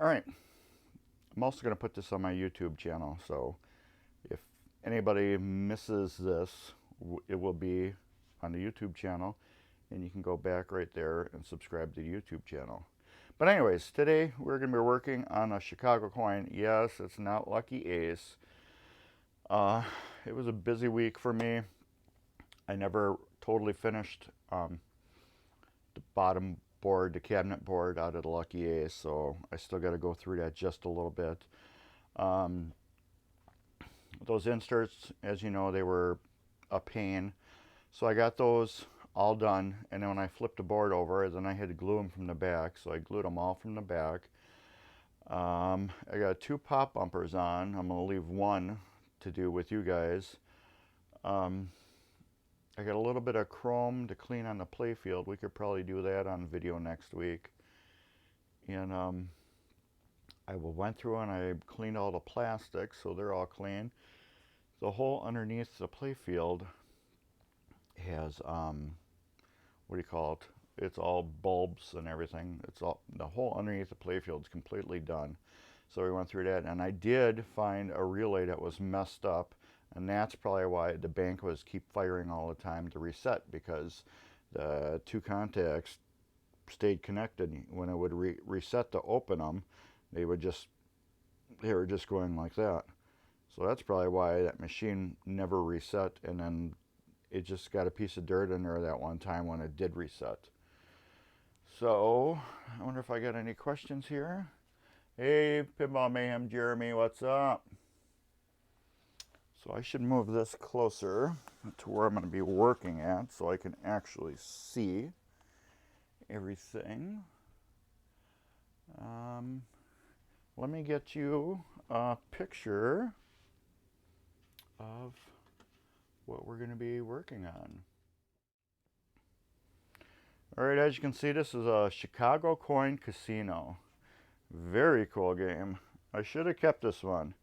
All right, I'm also going to put this on my YouTube channel, so if anybody misses this, it will be on the YouTube channel, and you can go back right there and subscribe to the YouTube channel. But anyways, today we're going to be working on a Chicago coin. Yes, it's not Lucky Ace. It was a busy week for me. I never totally finished the bottom board, the cabinet board out of the Lucky Ace, so I still got to go through that just a little bit. Those inserts, as you know, they were a pain, so I got those all done, and then when I flipped the board over, then I had to glue them from the back, so I glued them all from the back. I got 2 pop bumpers on. I'm going to leave one to do with you guys. I got a little bit of chrome to clean on the playfield. We could probably do that on video next week. And I went through and I cleaned all the plastics, so they're all clean. The hole underneath the playfield has, what do you call it? It's all bulbs and everything. It's all, the hole underneath the playfield is completely done. So we went through that, and I did find a relay that was messed up, and that's probably why the bank was keep firing all the time to reset, because the 2 contacts stayed connected. When it would reset to open them, they were just going like that. So that's probably why that machine never reset, and then it just got a piece of dirt in there that one time when it did reset. So I wonder if I got any questions here. Hey, Pinball Mayhem Jeremy, what's up? So I should move this closer to where I'm going to be working at so I can actually see everything. Let me get you a picture of what we're going to be working on. Alright, as you can see, this is a Chicago Coin Casino. Very cool game. I should have kept this one.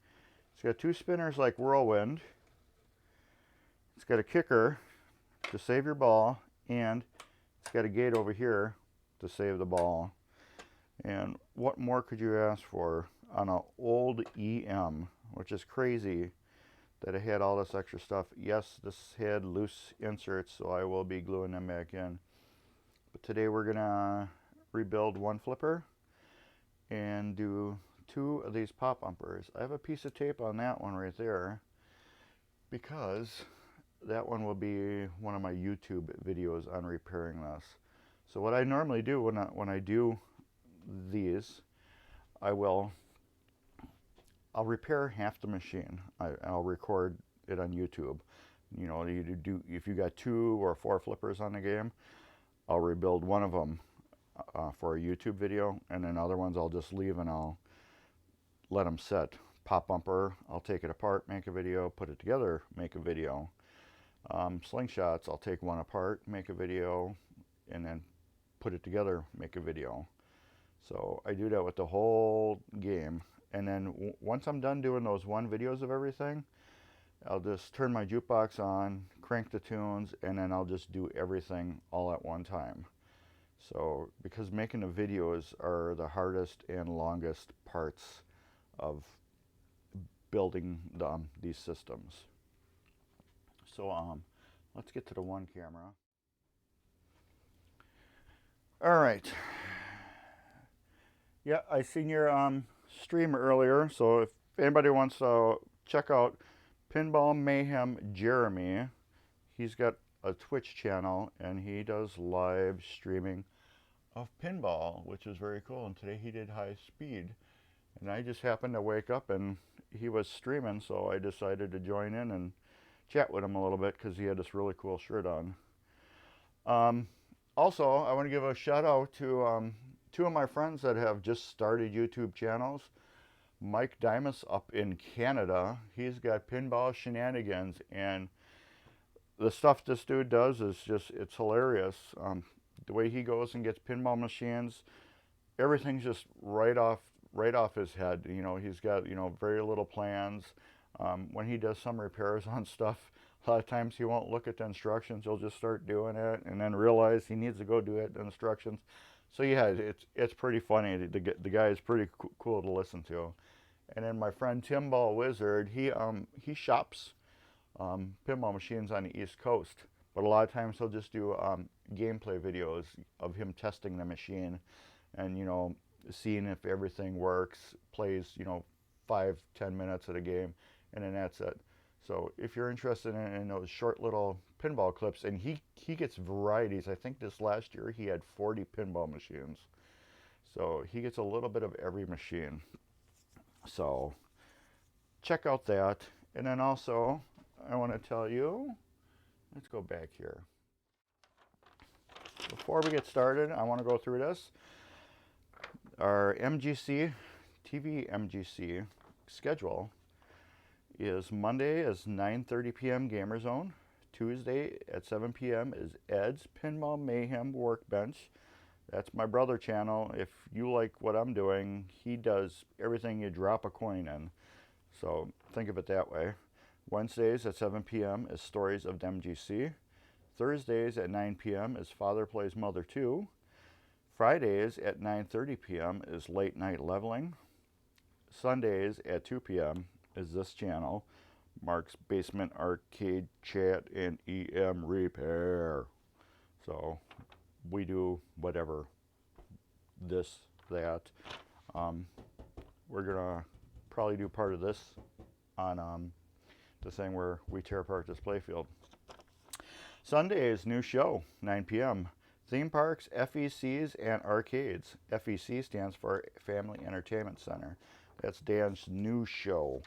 It's got 2 spinners like Whirlwind. It's got a kicker to save your ball, and it's got a gate over here to save the ball. And what more could you ask for on an old EM, which is crazy that it had all this extra stuff. Yes, this had loose inserts, so I will be gluing them back in. But today we're gonna rebuild 1 flipper and do 2 of these pop bumpers. I have a piece of tape on that one right there because that one will be one of my YouTube videos on repairing this. So what I normally do when I do these, I'll repair half the machine. I'll record it on YouTube. You know, if you got 2 or 4 flippers on the game, I'll rebuild one of them for a YouTube video, and then other ones I'll just leave and I'll let them set. Pop bumper, I'll take it apart, make a video, put it together, make a video. Slingshots, I'll take one apart, make a video, and then put it together, make a video. So I do that with the whole game. And then once I'm done doing those 1 videos of everything, I'll just turn my jukebox on, crank the tunes, and then I'll just do everything all at one time. So, because making the videos are the hardest and longest parts of building these systems. So, let's get to the 1 camera. All right. Yeah, I seen your stream earlier, so if anybody wants to check out Pinball Mayhem Jeremy, he's got a Twitch channel and he does live streaming of pinball, which is very cool. And today he did high speed, and I just happened to wake up and he was streaming, so I decided to join in and chat with him a little bit because he had this really cool shirt on. Also, I want to give a shout out to 2 of my friends that have just started YouTube channels. Mike Dimas up in Canada, he's got Pinball Shenanigans, and the stuff this dude does is just, it's hilarious. The way he goes and gets pinball machines, everything's just right off his head. You know, he's got, you know, very little plans. When he does some repairs on stuff, a lot of times he won't look at the instructions. He'll just start doing it and then realize he needs to go do it, the instructions. So yeah, it's pretty funny. The guy is pretty cool to listen to. And then my friend Pinball Wizard, he shops pinball machines on the East Coast. But a lot of times he'll just do gameplay videos of him testing the machine, and seeing if everything works. Plays 5-10 minutes of the game, and then that's it. So if you're interested in those short little pinball clips, and he gets varieties. I think this last year he had 40 pinball machines. So he gets a little bit of every machine. So check out that. And then also I want to tell you, let's go back here. Before we get started, I want to go through this. Our MGC, tvMGC schedule is Monday is 9:30 p.m. Gamer Zone. Tuesday at 7 p.m. is Ed's Pinball Mayhem Workbench. That's my brother channel. If you like what I'm doing, he does everything you drop a coin in. So think of it that way. Wednesdays at 7 p.m. is Stories of MGC. Thursdays at 9 p.m. is Father Plays Mother 2. Fridays at 9:30 p.m. is Late Night Leveling. Sundays at 2 p.m. is this channel, Mark's Basement Arcade Chat and EM Repair. So we do whatever, this, that. We're gonna probably do part of this on the thing where we tear apart this playfield. Sundays, new show, 9 p.m. Theme parks, FECs, and arcades. FEC stands for Family Entertainment Center. That's Dan's new show.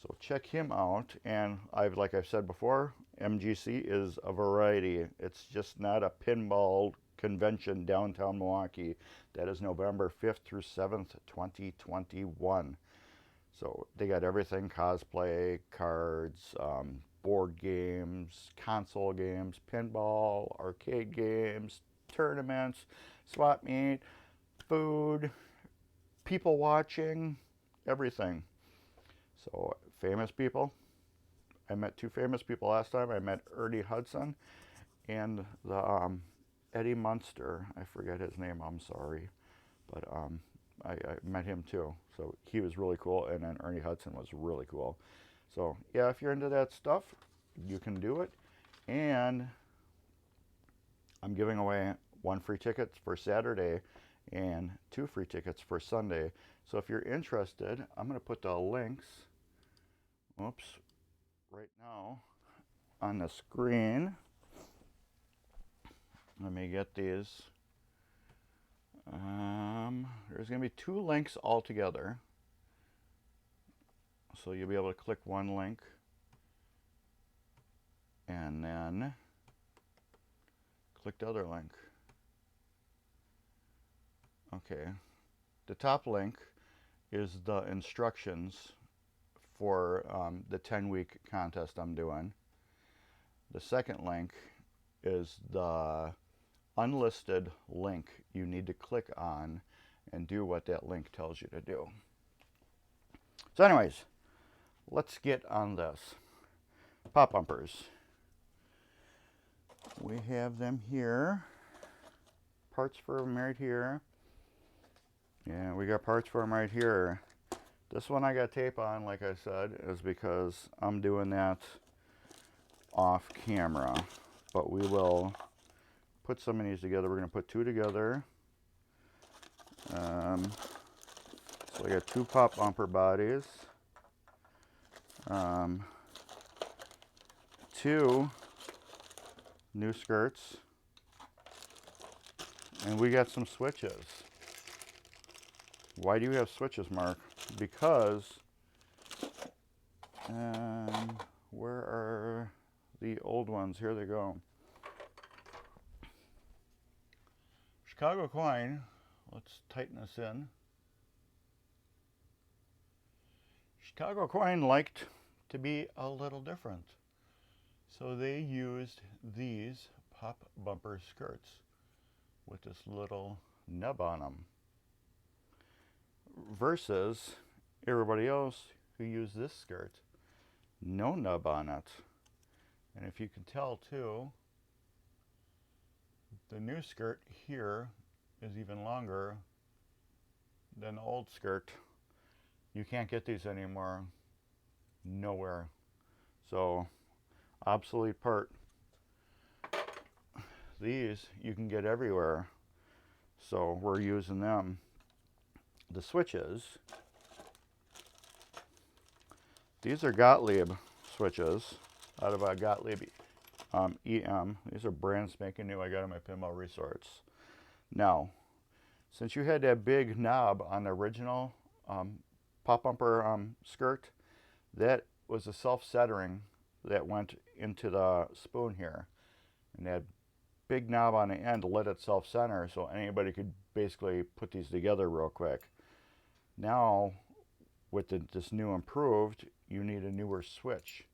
So check him out. And like I've said before, MGC is a variety. It's just not a pinball convention downtown Milwaukee. That is November 5th through 7th, 2021. So they got everything: cosplay, cards, board games, console games, pinball, arcade games, tournaments, swap meet, food, people watching, everything. So famous people. I met 2 famous people last time. I met Ernie Hudson and the Eddie Munster. I forget his name, I'm sorry. But I met him too. So he was really cool, and then Ernie Hudson was really cool. So yeah, if you're into that stuff, you can do it. And I'm giving away 1 free ticket for Saturday and 2 free tickets for Sunday. So if you're interested, I'm going to put the links, right now on the screen. Let me get these. There's going to be 2 links altogether. So you'll be able to click one link and then click the other link. Okay. The top link is the instructions for the 10-week contest I'm doing. The second link is the unlisted link you need to click on and do what that link tells you to do. So anyways, let's get on this. Pop bumpers. We have them here. Parts for them right here. Yeah, we got parts for them right here. This one I got tape on, like I said, is because I'm doing that off camera. But we will put some of these together. We're going to put 2 together. So I got 2 pop bumper bodies. 2 new skirts. And we got some switches. Why do you have switches, Mark? Because, where are the old ones? Here they go. Chicago coin. Let's tighten this in. Chicago coin liked to be a little different. So they used these pop bumper skirts with this little nub on them, versus everybody else who used this skirt, no nub on it. And if you can tell too, the new skirt here is even longer than the old skirt. You can't get these anymore. Nowhere. So, obsolete part. These you can get everywhere. So we're using them. The switches. These are Gottlieb switches out of a Gottlieb EM. These are brand spanking new. I got them at Pinball Resorts. Now, since you had that big knob on the original pop bumper skirt, that was a self-centering that went into the spoon here. And that big knob on the end let it self-center, so anybody could basically put these together real quick. Now, with this new improved, you need a newer switch,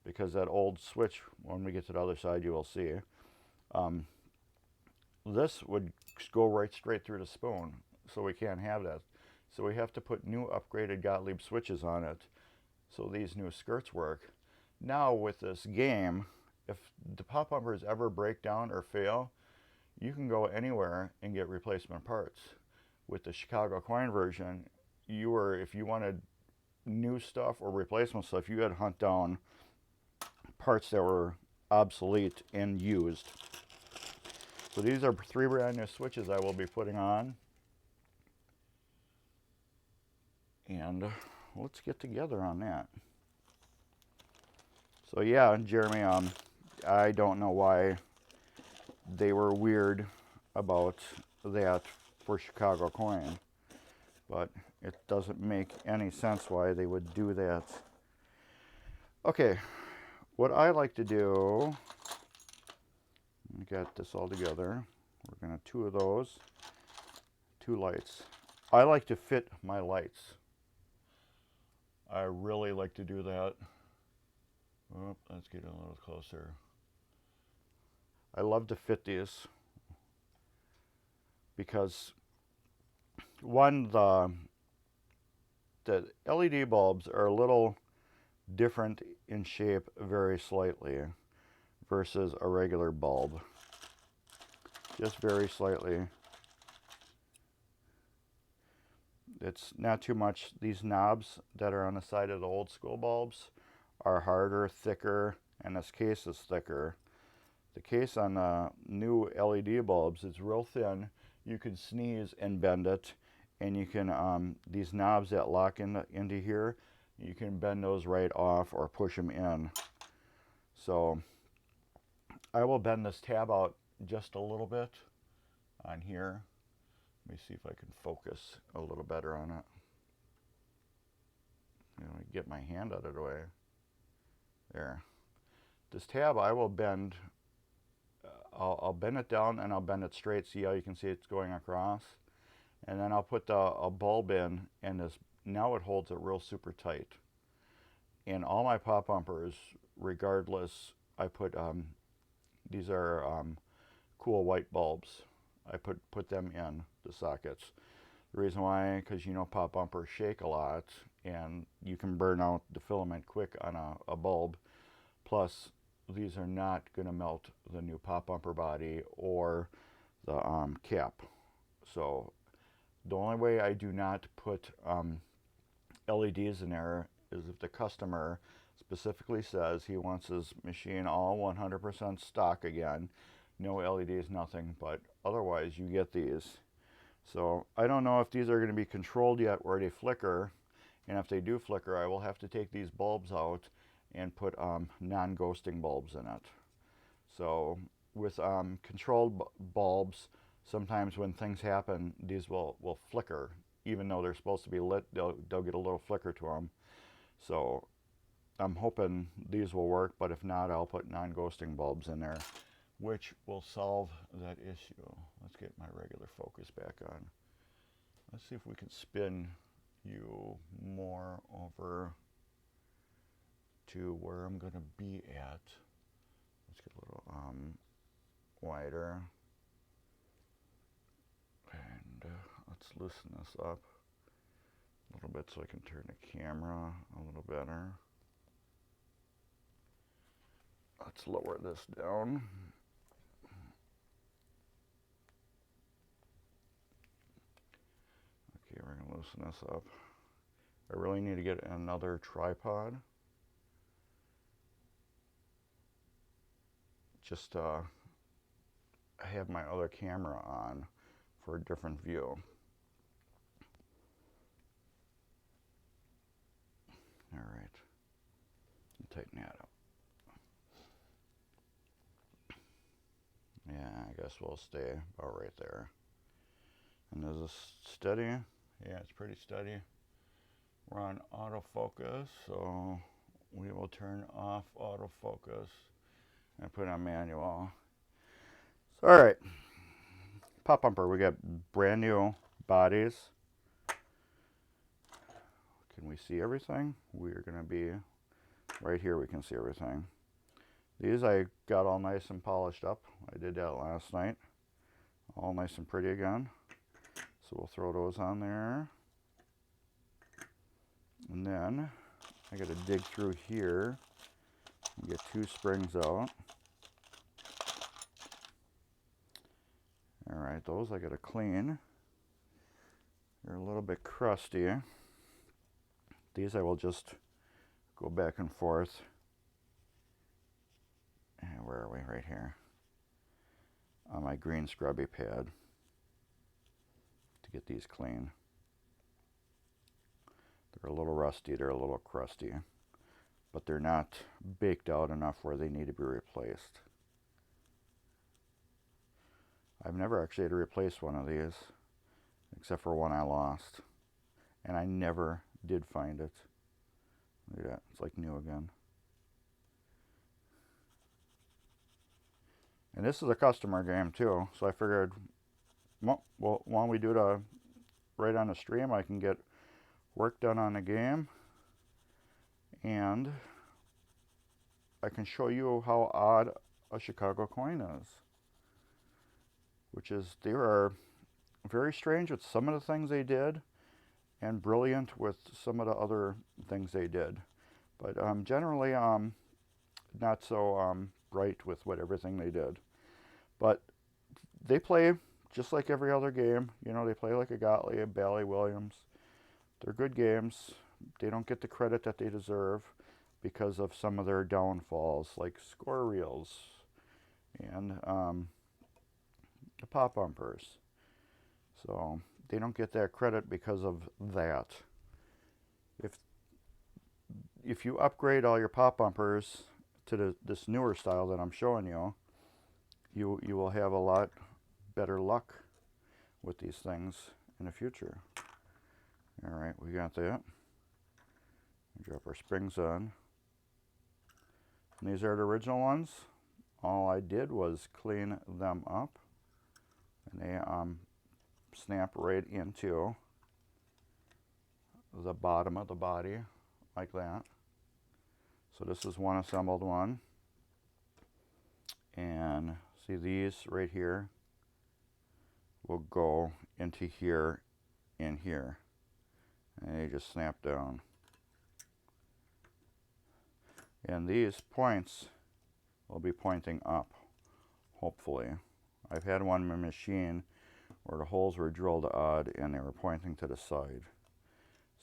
because that old switch, when we get to the other side, you will see, this would go right straight through the spoon, so we can't have that. So we have to put new upgraded Gottlieb switches on it, so these new skirts work. Now with this game, if the pop bumpers ever break down or fail, you can go anywhere and get replacement parts. With the Chicago coin version, if you wanted new stuff or replacement stuff, you had to hunt down parts that were obsolete and used. So these are 3 brand new switches I will be putting on. And let's get together on that. So yeah, Jeremy, I don't know why they were weird about that for Chicago coin, but it doesn't make any sense why they would do that. Okay, what I like to do, I got this all together. We're gonna 2 of those, 2 lights. I like to fit my lights. I really like to do that. Oh, let's get a little closer. I love to fit these because, one, the LED bulbs are a little different in shape very slightly versus a regular bulb. Just very slightly. It's not too much. These knobs that are on the side of the old school bulbs are harder, thicker, and this case is thicker. The case on the new LED bulbs is real thin. You can sneeze and bend it, and you can, these knobs that lock into here, you can bend those right off or push them in. So I will bend this tab out just a little bit on here. Let me see if I can focus a little better on it. Get my hand out of the way. There. This tab I will bend. I'll bend it down and I'll bend it straight. See how you can see it's going across? And then I'll put a bulb in, and this, now it holds it real super tight. And all my pop bumpers, regardless, I put, these are cool white bulbs. I put them in the sockets. The reason why, because you know pop bumpers shake a lot, and you can burn out the filament quick on a bulb. Plus, these are not going to melt the new pop bumper body or the cap. So the only way I do not put LEDs in there is if the customer specifically says he wants his machine all 100% stock again. No LEDs, nothing, but otherwise you get these. So I don't know if these are going to be controlled yet where they flicker, and if they do flicker, I will have to take these bulbs out and put non-ghosting bulbs in it. So with controlled bulbs, sometimes when things happen, these will flicker. Even though they're supposed to be lit, they'll get a little flicker to them. So I'm hoping these will work, but if not, I'll put non-ghosting bulbs in there, which will solve that issue. Let's get my regular focus back on. Let's see if we can spin you more over to where I'm going to be at. Let's get a little wider. And let's loosen this up a little bit so I can turn the camera a little better. Let's lower this down. loosen this up. I really need to get another tripod. Just have my other camera on for a different view. All right, tighten that up. Yeah, I guess we'll stay about right there. And is this steady? Yeah, it's pretty steady. We're on autofocus, so we will turn off autofocus and put on manual. So, all right, pop bumper. We got brand new bodies. Can we see everything? We're gonna be right here. We can see everything. These I got all nice and polished up. I did that last night. All nice and pretty again. So we'll throw those on there. And then I got to dig through here and get 2 springs out. All right, those I got to clean. They're a little bit crusty. These I will just go back and forth. And where are we? Right here. On my green scrubby pad to get these clean. They're a little rusty, they're a little crusty, but they're not baked out enough where they need to be replaced. I've never actually had to replace one of these, except for one I lost, and I never did find it. Look at that, it's like new again. And this is a customer game too, so I figured, well, why don't we do it right on the stream? I can get work done on the game, and I can show you how odd a Chicago coin is, which is they are very strange with some of the things they did and brilliant with some of the other things they did, but generally not so bright with everything they did. But they play just like every other game. You know, they play like a Gottlieb, Bally Williams. They're good games. They don't get the credit that they deserve because of some of their downfalls, like score reels and the pop bumpers. So they don't get that credit because of that. If you upgrade all your pop bumpers to this newer style that I'm showing you, you will have a lot better luck with these things in the future. All right, we got that. Drop our springs on. And these are the original ones. All I did was clean them up, and they snap right into the bottom of the body like that. So this is one assembled one, and see these right here will go into here and here, and they just snap down. And these points will be pointing up, hopefully. I've had one in my machine where the holes were drilled odd and they were pointing to the side,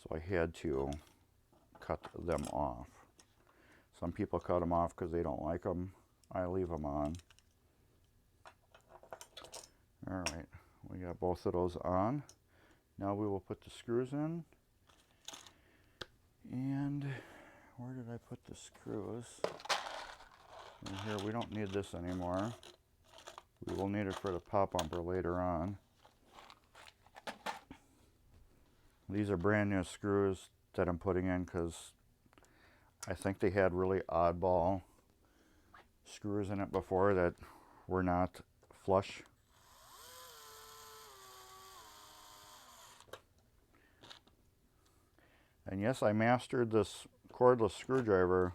so I had to cut them off. Some people cut them off because they don't like them. I leave them on. All right, we got both of those on. Now we will put the screws in. And where did I put the screws? In here, we don't need this anymore. We will need it for the pop bumper later on. These are brand new screws that I'm putting in because I think they had really oddball screws in it before that were not flush. And yes, I mastered this cordless screwdriver.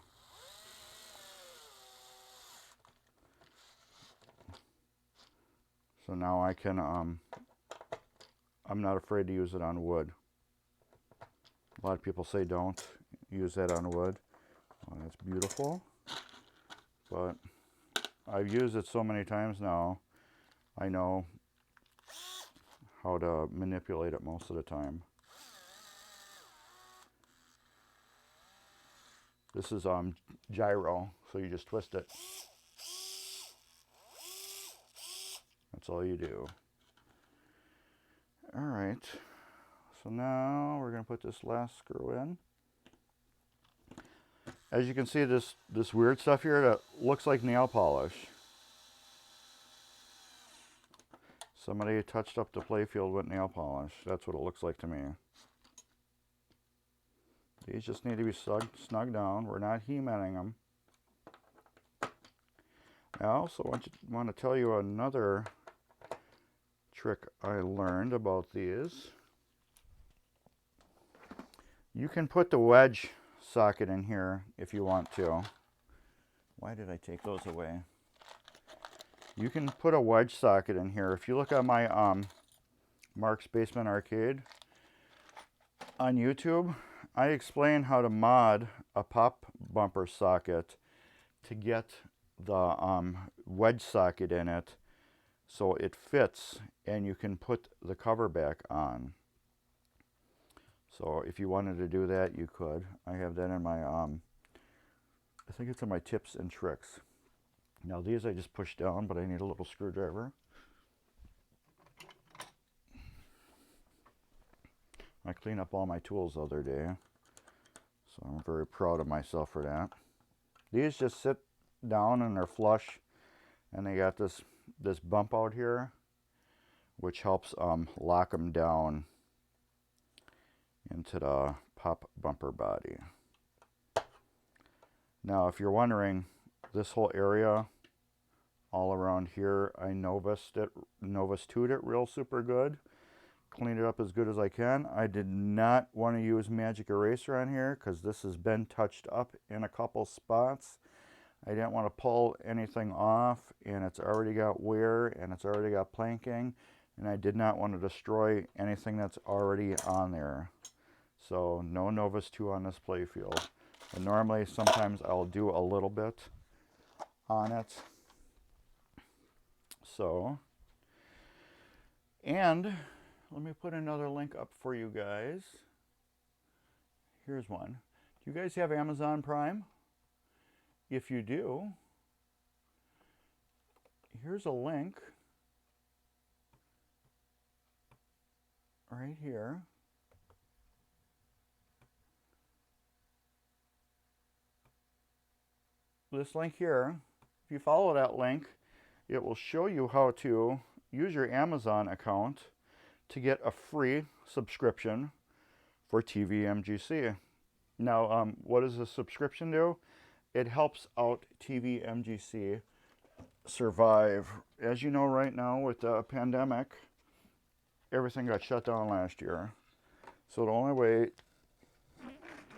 So now I can, I'm not afraid to use it on wood. A lot of people say don't use that on wood. Well, that's beautiful. But I've used it so many times now, I know how to manipulate it most of the time. This is gyro, so you just twist it. That's all you do. All right, so now we're going to put this last screw in. As you can see, this weird stuff here that looks like nail polish. Somebody touched up the playfield with nail polish. That's what it looks like to me. These just need to be snug down. We're not he-manning them. I also want to tell you another trick I learned about these. You can put the wedge socket in here if you want to. Why did I take those away? You can put a wedge socket in here. If you look at my Mark's Basement Arcade on YouTube, I explain how to mod a pop bumper socket to get the wedge socket in it so it fits and you can put the cover back on. So if you wanted to do that, you could. I have that in my, I think it's in my tips and tricks. Now these I just push down, but I need a little screwdriver. I cleaned up all my tools the other day, so I'm very proud of myself for that. These just sit down and they're flush, and they got this bump out here, which helps lock them down into the pop bumper body. Now, if you're wondering, this whole area all around here, I Novus 2'd it real super good. Cleaned it up as good as I can. I did not want to use magic eraser on here because this has been touched up in a couple spots. I didn't want to pull anything off, and it's already got wear and it's already got planking, and I did not want to destroy anything that's already on there. So no Novus 2 on this playfield. But normally sometimes I'll do a little bit on it. So, and let me put another link up for you guys. Here's one. Do you guys have Amazon Prime? If you do, here's a link right here. This link here, if you follow that link, it will show you how to use your Amazon account to get a free subscription for tvMGC. Now, what does a subscription do? It helps out tvMGC survive. As you know, right now with the pandemic, everything got shut down last year. So the only way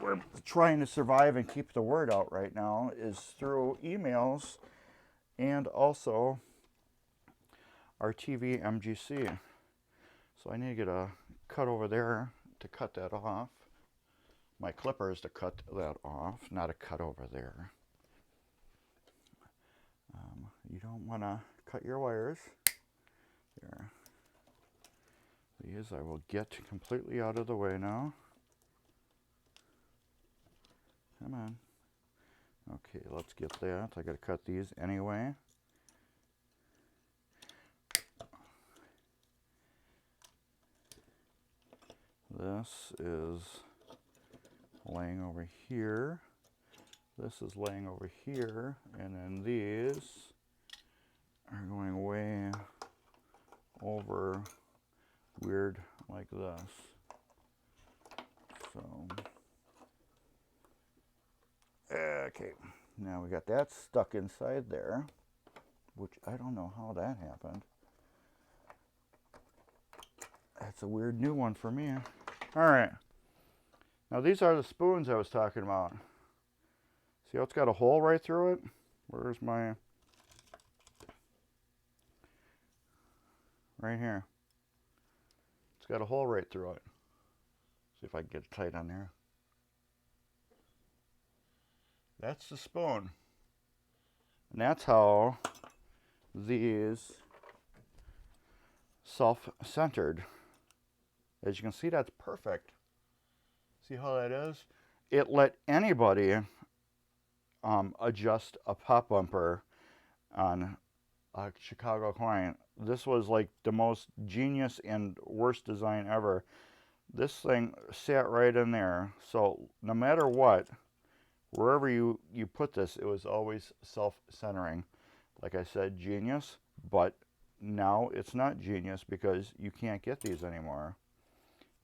we're trying to survive and keep the word out right now is through emails and also our tvMGC. So I need to get a cut over there to cut that off. My clipper is to cut that off, not a cut over there. You don't want to cut your wires. There. These I will get completely out of the way now. Come on. Okay, let's get that. I got to cut these anyway. This is laying over here. This is laying over here. And then these are going way over weird like this. So, okay. Now we got that stuck inside there, which I don't know how that happened. That's a weird new one for me. All right. Now these are the spoons I was talking about. See how it's got a hole right through it? Where's my... Right here. It's got a hole right through it. See if I can get it tight on there. That's the spoon. And that's how these self-centered. As you can see, that's perfect. See how that is? It let anybody adjust a pop bumper on a Chicago client. This was like the most genius and worst design ever. This thing sat right in there, so no matter what, wherever you put this, it was always self-centering. Like I said, genius, but now it's not genius because you can't get these anymore.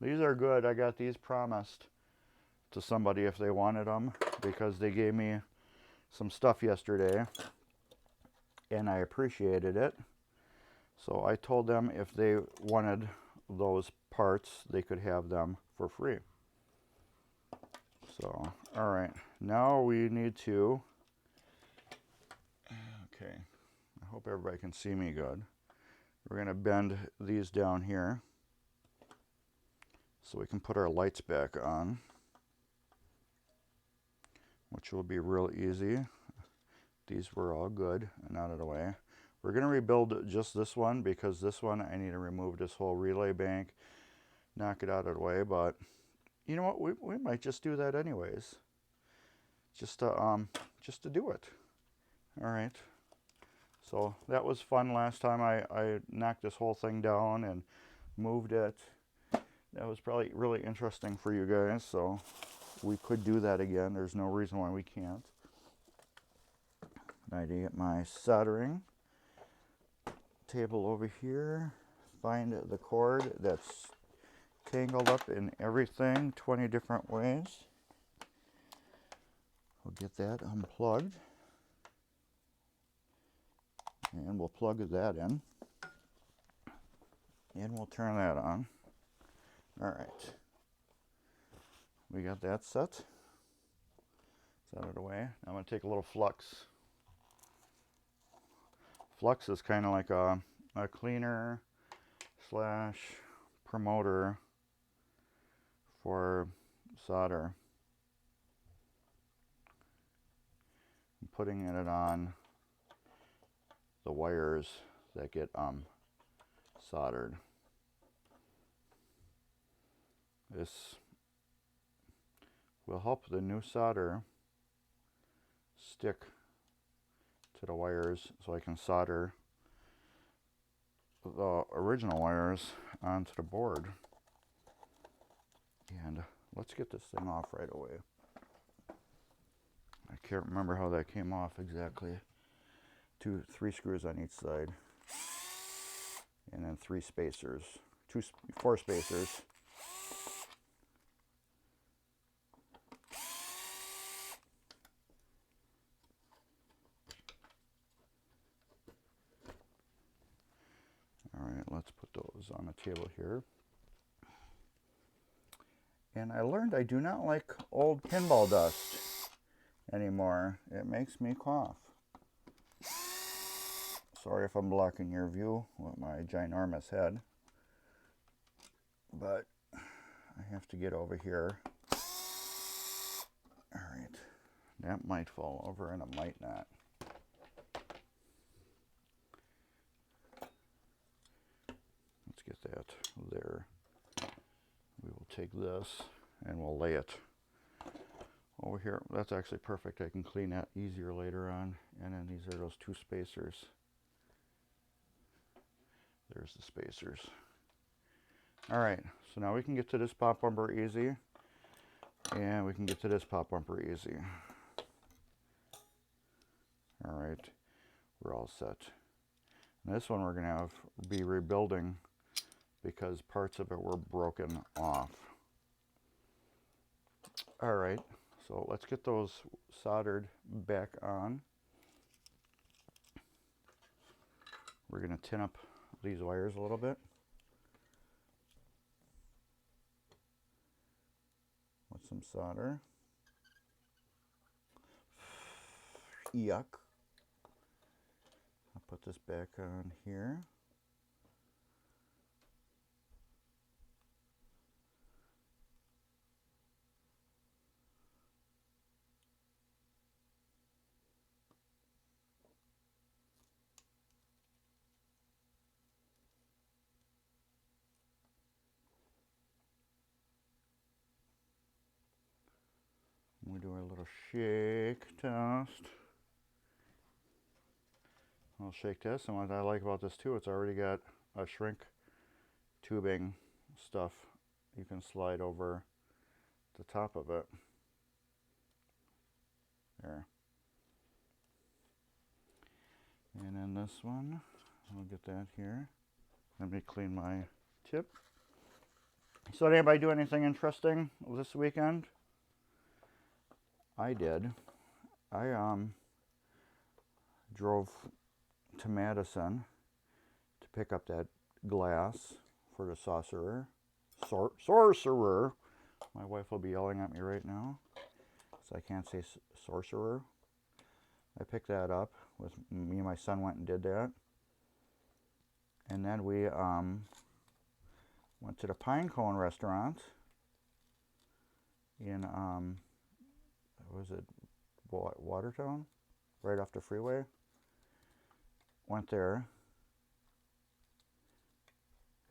These are good. I got these promised to somebody if they wanted them because they gave me some stuff yesterday and I appreciated it. So I told them if they wanted those parts, they could have them for free. So, all right, now we need to, okay, I hope everybody can see me good. We're going to bend these down here so we can put our lights back on, which will be real easy. These were all good and out of the way. We're going to rebuild just this one because this one I need to remove this whole relay bank, knock it out of the way, but you know what, we might just do that anyways, just to do it. All right, so that was fun last time. I knocked this whole thing down and moved it. That was probably really interesting for you guys, so we could do that again. There's no reason why we can't. I need to get my soldering table over here, find the cord that's tangled up in everything 20 different ways. We'll get that unplugged and we'll plug that in and we'll turn that on. All right, we got that set. It's out of the way. I'm going to take a little flux. Flux is kind of like a cleaner slash promoter for solder. I'm putting it on the wires that get soldered. This will help the new solder stick to the wires so I can solder the original wires onto the board. And let's get this thing off right away. I can't remember how that came off exactly. 3 screws on each side, and then 3 spacers, 4 spacers. All right, let's put those on the table here. And I learned I do not like old pinball dust anymore. It makes me cough. Sorry if I'm blocking your view with my ginormous head, but I have to get over here. All right, that might fall over and it might not. Let's get that there. We will take this and we'll lay it over here. That's actually perfect. I can clean that easier later on. And then these are those 2 spacers. There's the spacers. All right, so now we can get to this pop bumper easy. And we can get to this pop bumper easy. All right, we're all set. And this one we're gonna be rebuilding because parts of it were broken off. All right, so let's get those soldered back on. We're gonna tin up these wires a little bit with some solder. Yuck. I'll put this back on here. We We're doing a little shake test. I'll shake test, and what I like about this too, it's already got a shrink tubing stuff you can slide over the top of it. There. And then this one, I'll get that here. Let me clean my tip. So did anybody do anything interesting this weekend? I did. I drove to Madison to pick up that glass for the sorcerer. Sorcerer. My wife will be yelling at me right now, so I can't say sorcerer. I picked that up. With me and my son went and did that. And then we went to the Pinecone restaurant in, was it Watertown? Right off the freeway. Went there.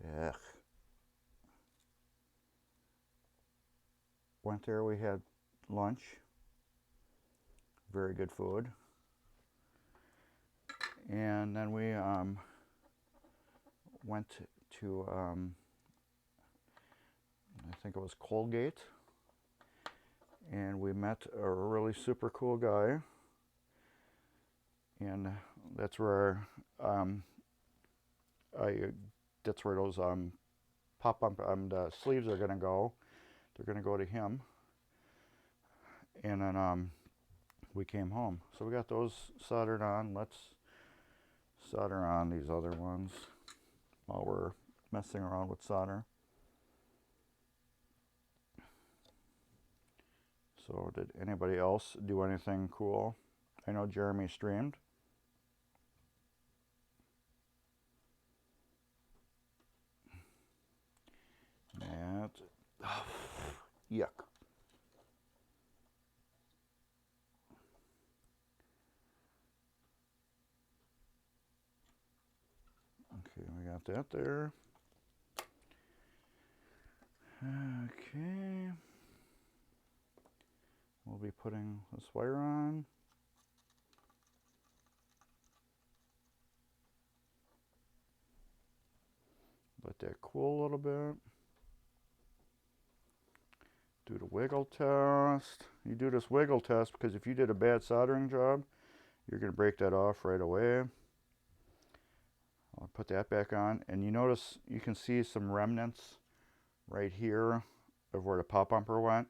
Ugh. Went there, we had lunch. Very good food. And then we went to, I think it was Colgate. And we met a really super cool guy. And that's where that's where those pop-up the sleeves are gonna go. They're gonna go to him. And then we came home. So we got those soldered on. Let's solder on these other ones while we're messing around with solder. So did anybody else do anything cool? I know Jeremy streamed. That, oh, yuck. Okay, we got that there. Okay. We'll be putting this wire on. Let that cool a little bit. Do the wiggle test. You do this wiggle test because if you did a bad soldering job, you're going to break that off right away. I'll put that back on. And you notice you can see some remnants right here of where the pop bumper went.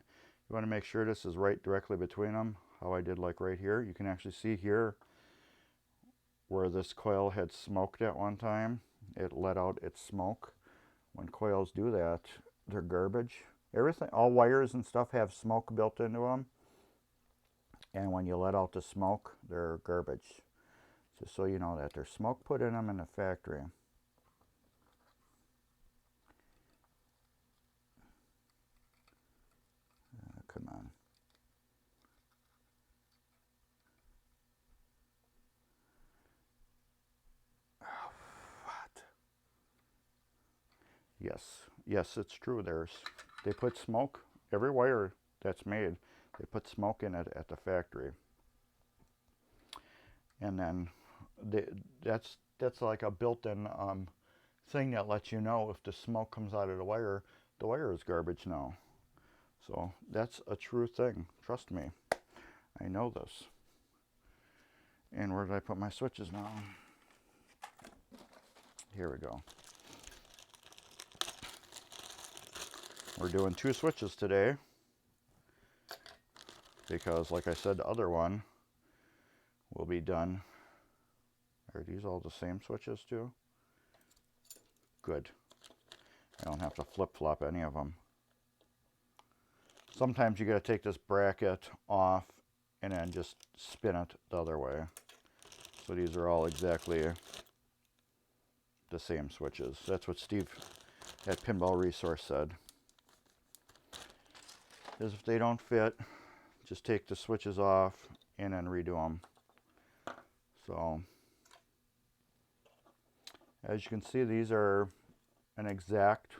You want to make sure this is right directly between them, how I did like right here. You can actually see here where this coil had smoked at one time. It let out its smoke. When coils do that, they're garbage. Everything, all wires and stuff have smoke built into them. And when you let out the smoke, they're garbage. Just so you know that. There's smoke put in them in the factory. Come on. Oh, what? Yes, it's true. They put smoke, every wire that's made, they put smoke in it at the factory. And then that's like a built-in thing that lets you know if the smoke comes out of the wire is garbage now. So that's a true thing. Trust me. I know this. And where did I put my switches now? Here we go. We're doing 2 switches today because, like I said, the other one will be done. Are these all the same switches too? Good. I don't have to flip-flop any of them. Sometimes you got to take this bracket off and then just spin it the other way. So these are all exactly the same switches. That's what Steve at Pinball Resource said. Is if they don't fit, just take the switches off and then redo them. So as you can see, these are an exact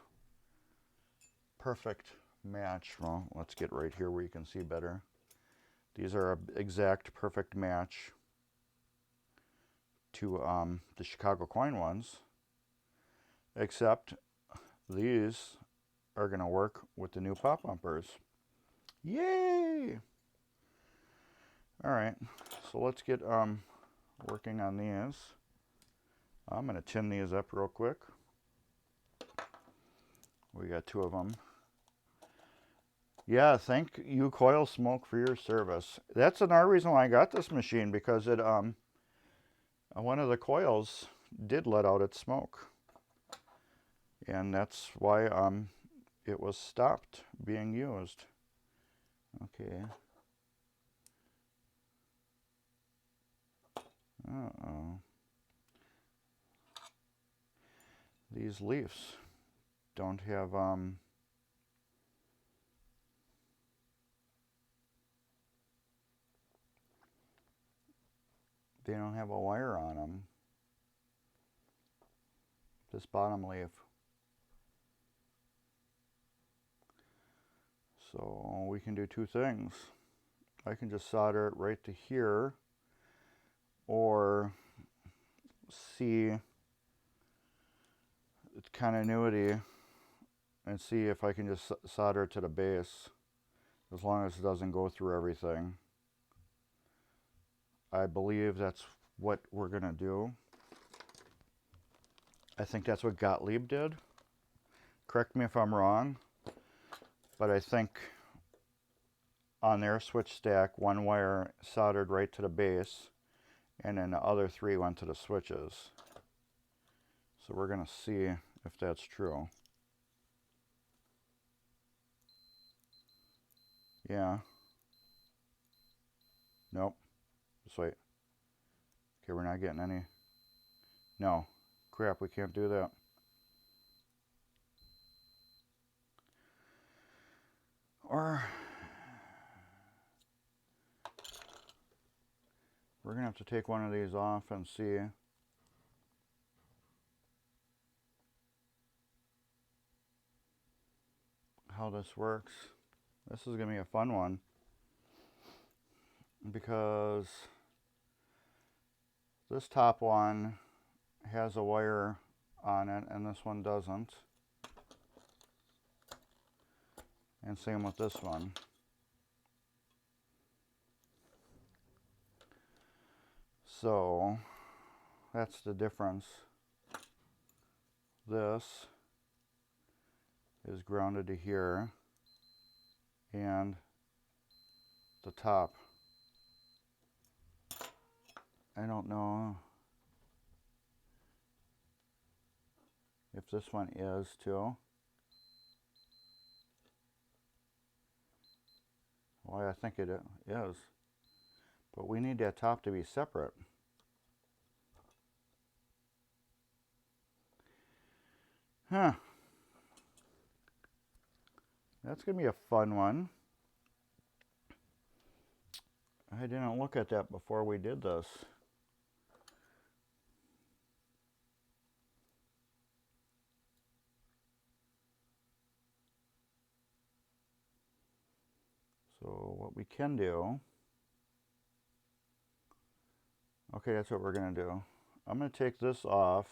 perfect match. Well, let's get right here where you can see better. These are an exact perfect match to the Chicago coin ones, except these are going to work with the new pop bumpers. Yay! Alright, so let's get working on these. I'm going to tin these up real quick. We got 2 of them. Yeah, thank you, Coil Smoke, for your service. That's another reason why I got this machine, because it one of the coils did let out its smoke, and that's why it was stopped being used. Okay. Uh-oh. These leaves don't have they don't have a wire on them. This bottom leaf. So we can do 2 things. I can just solder it right to here, or see continuity and see if I can just solder it to the base, as long as it doesn't go through everything. I believe that's what we're gonna do. I think that's what Gottlieb did. Correct me if I'm wrong, but I think on their switch stack, 1 wire soldered right to the base, and then the other 3 went to the switches. So we're gonna see if that's true. Yeah. Nope. Just wait. Okay, we're not getting any. No. Crap, we can't do that. Or we're gonna have to take one of these off and see. How this works. This is gonna be a fun one, because this top one has a wire on it and this one doesn't, and same with this one. So that's the difference. This is grounded to here, and the top, I don't know if this one is too. Well, I think it is, but we need that top to be separate. Huh. That's going to be a fun one. I didn't look at that before we did this. So what we can do, okay, that's what we're going to do. I'm going to take this off,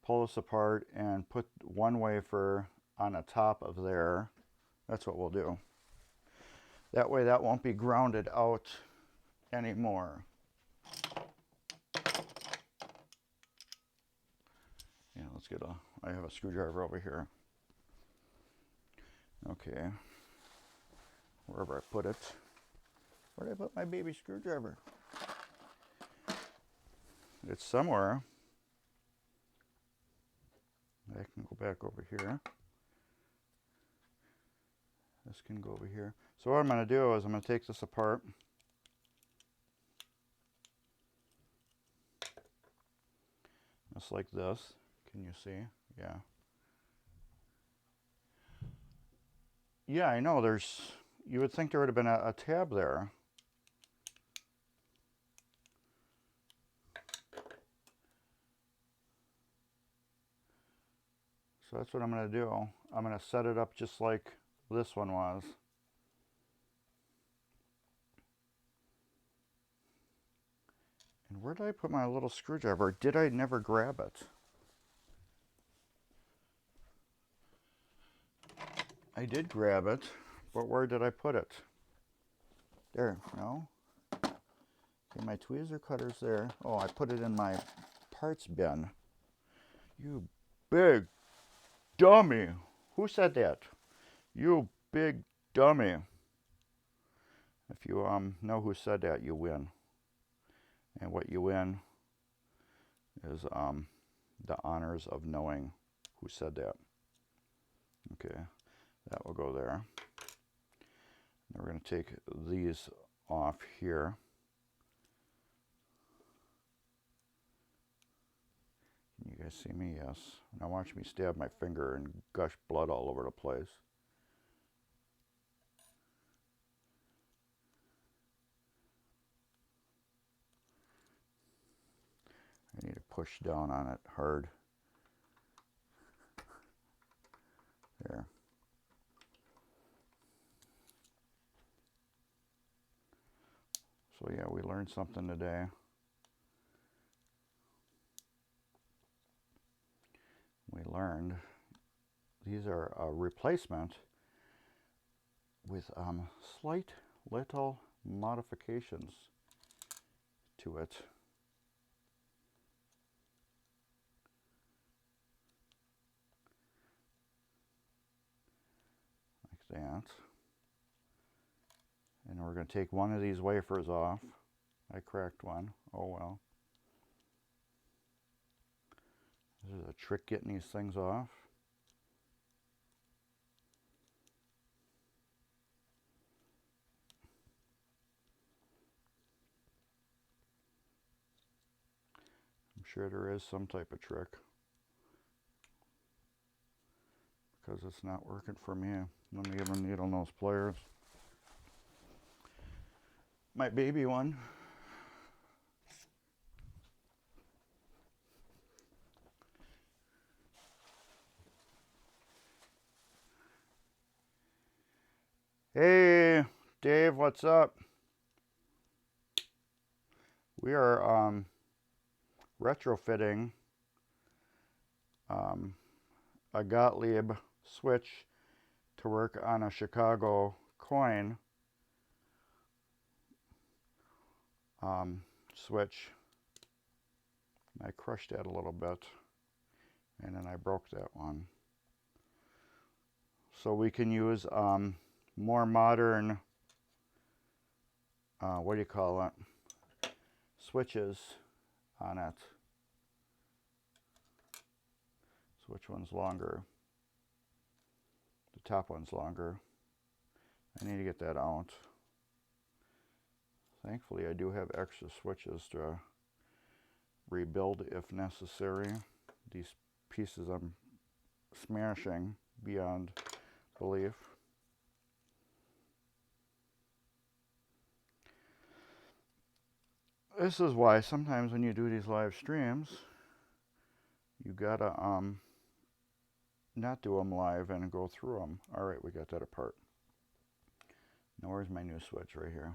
pull this apart, and put 1 wafer on the top of there. That's what we'll do. That way that won't be grounded out anymore. Yeah, let's get I have a screwdriver over here. Okay. Wherever I put it. Where did I put my baby screwdriver? It's somewhere. I can go back over here. This can go over here. So what I'm going to do is I'm going to take this apart. Just like this. Can you see? Yeah. Yeah, I know. You would think there would have been a tab there. So that's what I'm going to do. I'm going to set it up just like this one was. And where did I put my little screwdriver? Did I never grab it? I did grab it, but where did I put it? There, no? Okay, my tweezer cutter's there. Oh, I put it in my parts bin. You big dummy. Who said that? You big dummy. If you know who said that, you win. And what you win is the honors of knowing who said that. Okay, that will go there. Now we're going to take these off here. Can you guys see me? Yes. Now watch me stab my finger and gush blood all over the place. I need to push down on it hard. There. So yeah, we learned something today. We learned these are a replacement with slight little modifications to it. Like that. And we're going to take one of these wafers off. I cracked one. Oh well. This is a trick getting these things off. I'm sure there is some type of trick, because it's not working for me. Let me give a needle nose pliers. My baby one. Hey, Dave, what's up? We are retrofitting a Gottlieb switch to work on a Chicago coin switch. I crushed that a little bit, and then I broke that one. So we can use more modern, what do you call it, switches on it. So which one's longer? The top one's longer. I need to get that out. Thankfully, I do have extra switches to rebuild if necessary. These pieces I'm smashing beyond belief. This is why sometimes when you do these live streams, you gotta not do them live and go through them. All right, we got that apart. Now where's my new switch? Right here.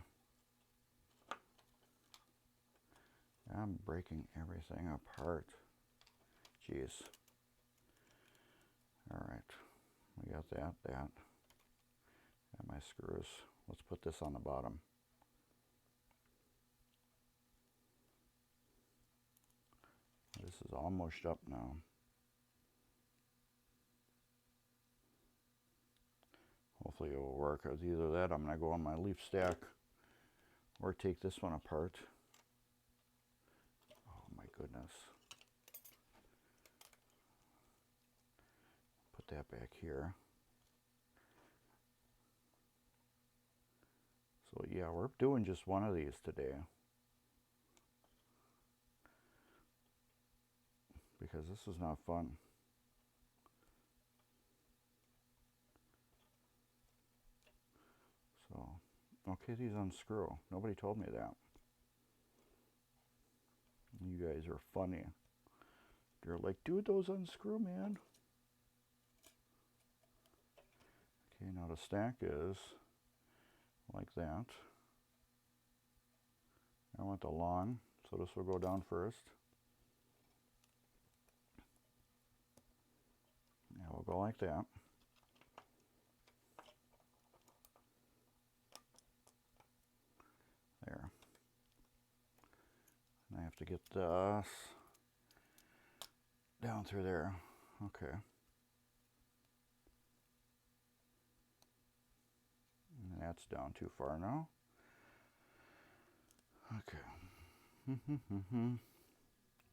I'm breaking everything apart. Jeez. All right, we got that. And my screws. Let's put this on the bottom. This is all mushed up now. Hopefully it will work. It's either that I'm going to go on my leaf stack or take this one apart. Oh my goodness. Put that back here. So yeah, we're doing just one of these today, because this is not fun. So, okay, these unscrew. Nobody told me that. You guys are funny. They're like, dude, those unscrew, man. Okay, now the stack is like that. I want the long, So this will go down first. Yeah, we'll go like that. There. And I have to get this down through there. Okay. And that's down too far now. Okay.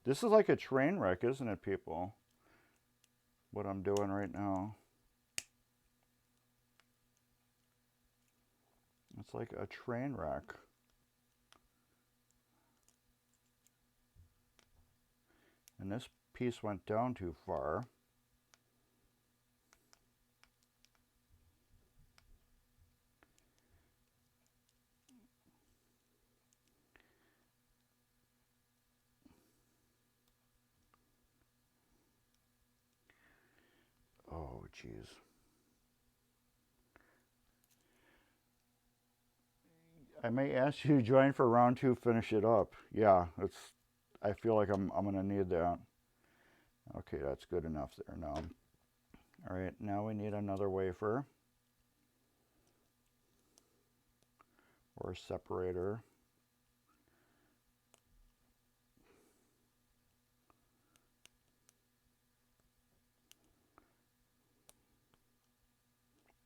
This is like a train wreck, isn't it, people? What I'm doing right now. It's like a train wreck. And this piece went down too far. Oh, jeez. I may ask you to join for round 2, finish it up. Yeah, I feel like I'm gonna need that. Okay, that's good enough there now. All right, now we need another wafer or separator.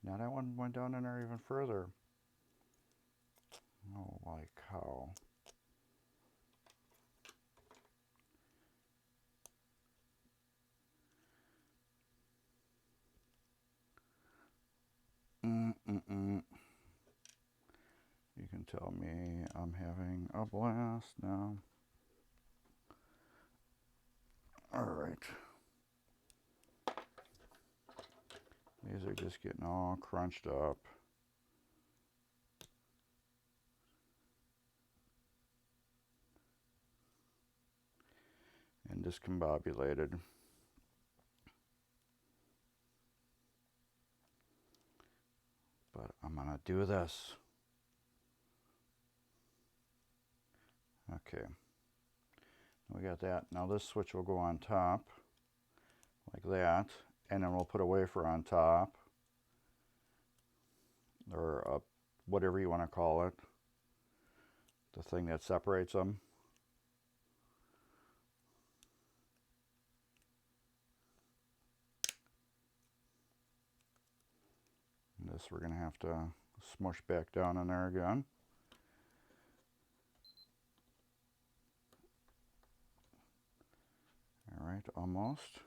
Now that one went down in there even further. Oh, like how? You can tell me I'm having a blast now. All right. These are just getting all crunched up. And discombobulated. But I'm gonna do this. Okay. We got that. Now this switch will go on top, like that. And then we'll put a wafer on top. Or whatever you want to call it. The thing that separates them. And this we're going to have to smush back down in there again. All right, almost.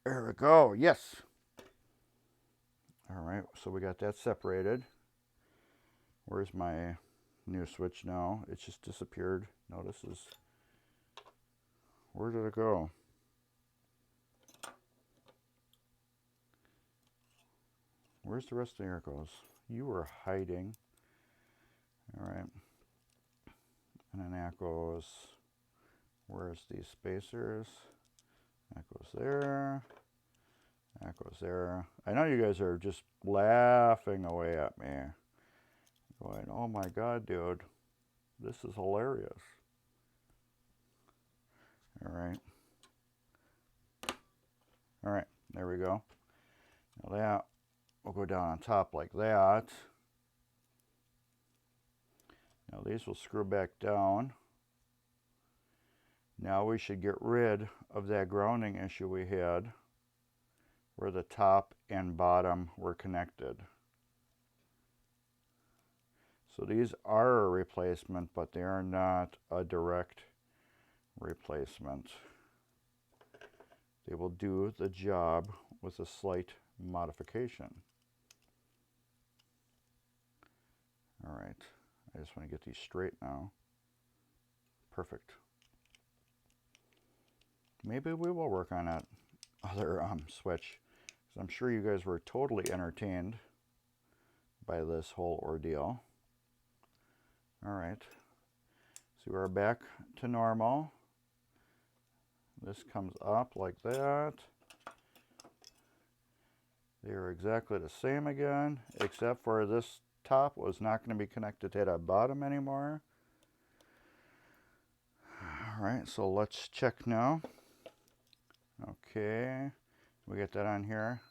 There we go, yes. All right, so we got that separated. Where's my new switch now? It just disappeared. Notice this. Where did it go? Where's the rest of the air goes? You were hiding. All right. And then that goes, where's these spacers? That goes there. That goes there. I know you guys are just laughing away at me. Going, oh my God, dude. This is hilarious. All right. All right, there we go. Now that will go down on top like that. Now these will screw back down. Now we should get rid of that grounding issue we had where the top and bottom were connected. So these are a replacement, but they are not a direct replacement. They will do the job with a slight modification. All right, I just want to get these straight now. Perfect. Maybe we will work on that other switch, because I'm sure you guys were totally entertained by this whole ordeal. All right, so we're back to normal. This comes up like that. They are exactly the same again, except for this top was not going to be connected to that bottom anymore. All right, so let's check now. Okay, we get that on here.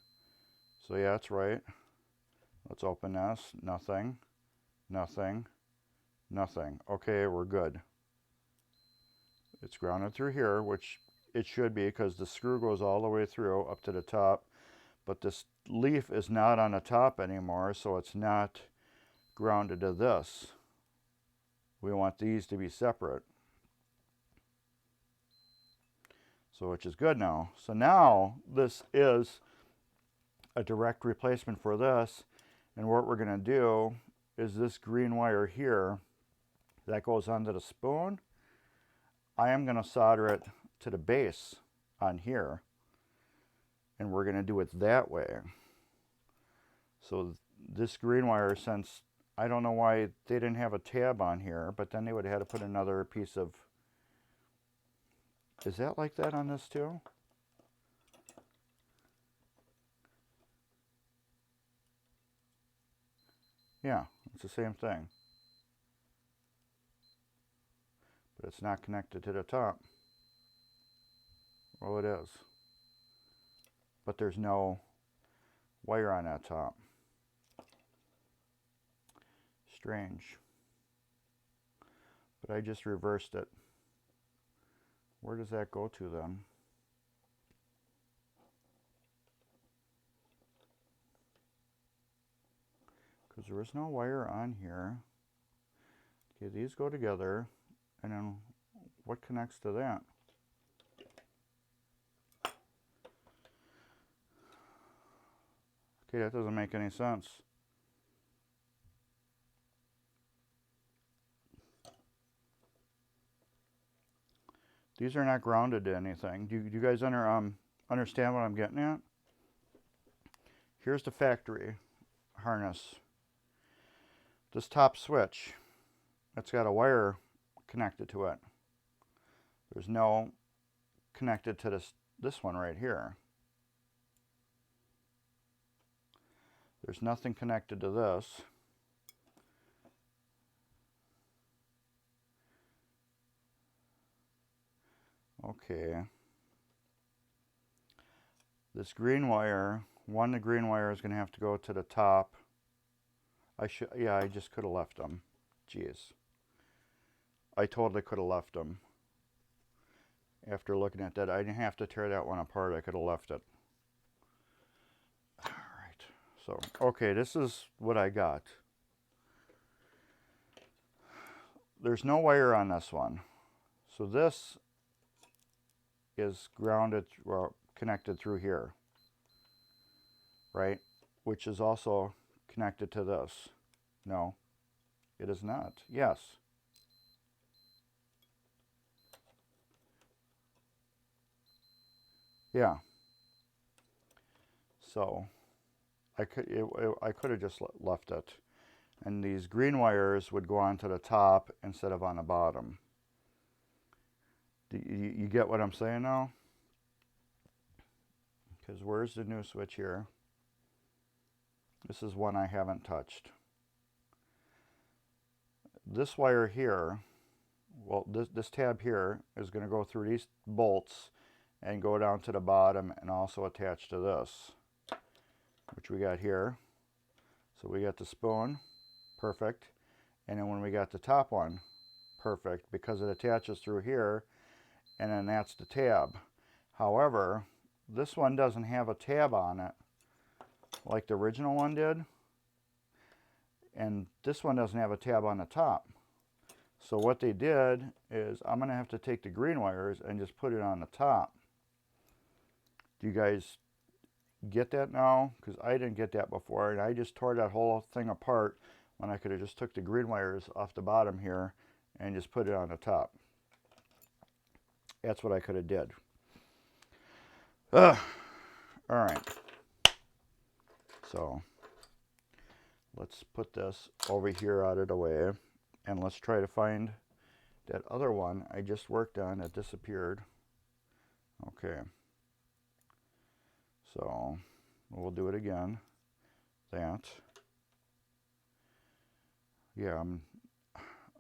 So yeah, that's right. Let's open this. Nothing, nothing, nothing. Okay, we're good. It's grounded through here, which it should be because the screw goes all the way through up to the top. But this leaf is not on the top anymore, so it's not grounded to this. We want these to be separate. So which is good now. So now this is a direct replacement for this. And what we're going to do is this green wire here that goes onto the spoon, I am going to solder it to the base on here. And we're going to do it that way. So this green wire, since I don't know why they didn't have a tab on here, but then they would have had to put another piece of... Is that like that on this too? Yeah, it's the same thing. But it's not connected to the top. Well, it is. But there's no wire on that top. Strange. But I just reversed it. Where does that go to then? Because there is no wire on here. Okay, these go together. And then what connects to that? Okay, that doesn't make any sense. These are not grounded to anything. Do you guys understand what I'm getting at? Here's the factory harness. This top switch, it's got a wire connected to it. There's no connected to this one right here. There's nothing connected to this. Okay. This green wire, the green wire is going to have to go to the top. I just could have left them. Jeez. I totally could have left them. After looking at that, I didn't have to tear that one apart. I could have left it. All right. So, okay, this is what I got. There's no wire on this one. So this is grounded, well, connected through here, right? Which is also connected to this. No, it is not. Yes. Yeah. So I could have just left it, and these green wires would go onto the top instead of on the bottom. You get what I'm saying now? Because where's the new switch here? This is one I haven't touched. This wire here, well, this tab here is going to go through these bolts and go down to the bottom and also attach to this, which we got here. So we got the spoon, perfect. And then when we got the top one, perfect, because it attaches through here, and then that's the tab. However, this one doesn't have a tab on it like the original one did, and this one doesn't have a tab on the top. So what they did is I'm going to have to take the green wires and just put it on the top. Do you guys get that now? Because I didn't get that before, and I just tore that whole thing apart when I could have just took the green wires off the bottom here and just put it on the top. That's what I could have did. All right. So let's put this over here out of the way, and let's try to find that other one I just worked on that disappeared. Okay. So we'll do it again. That. Yeah,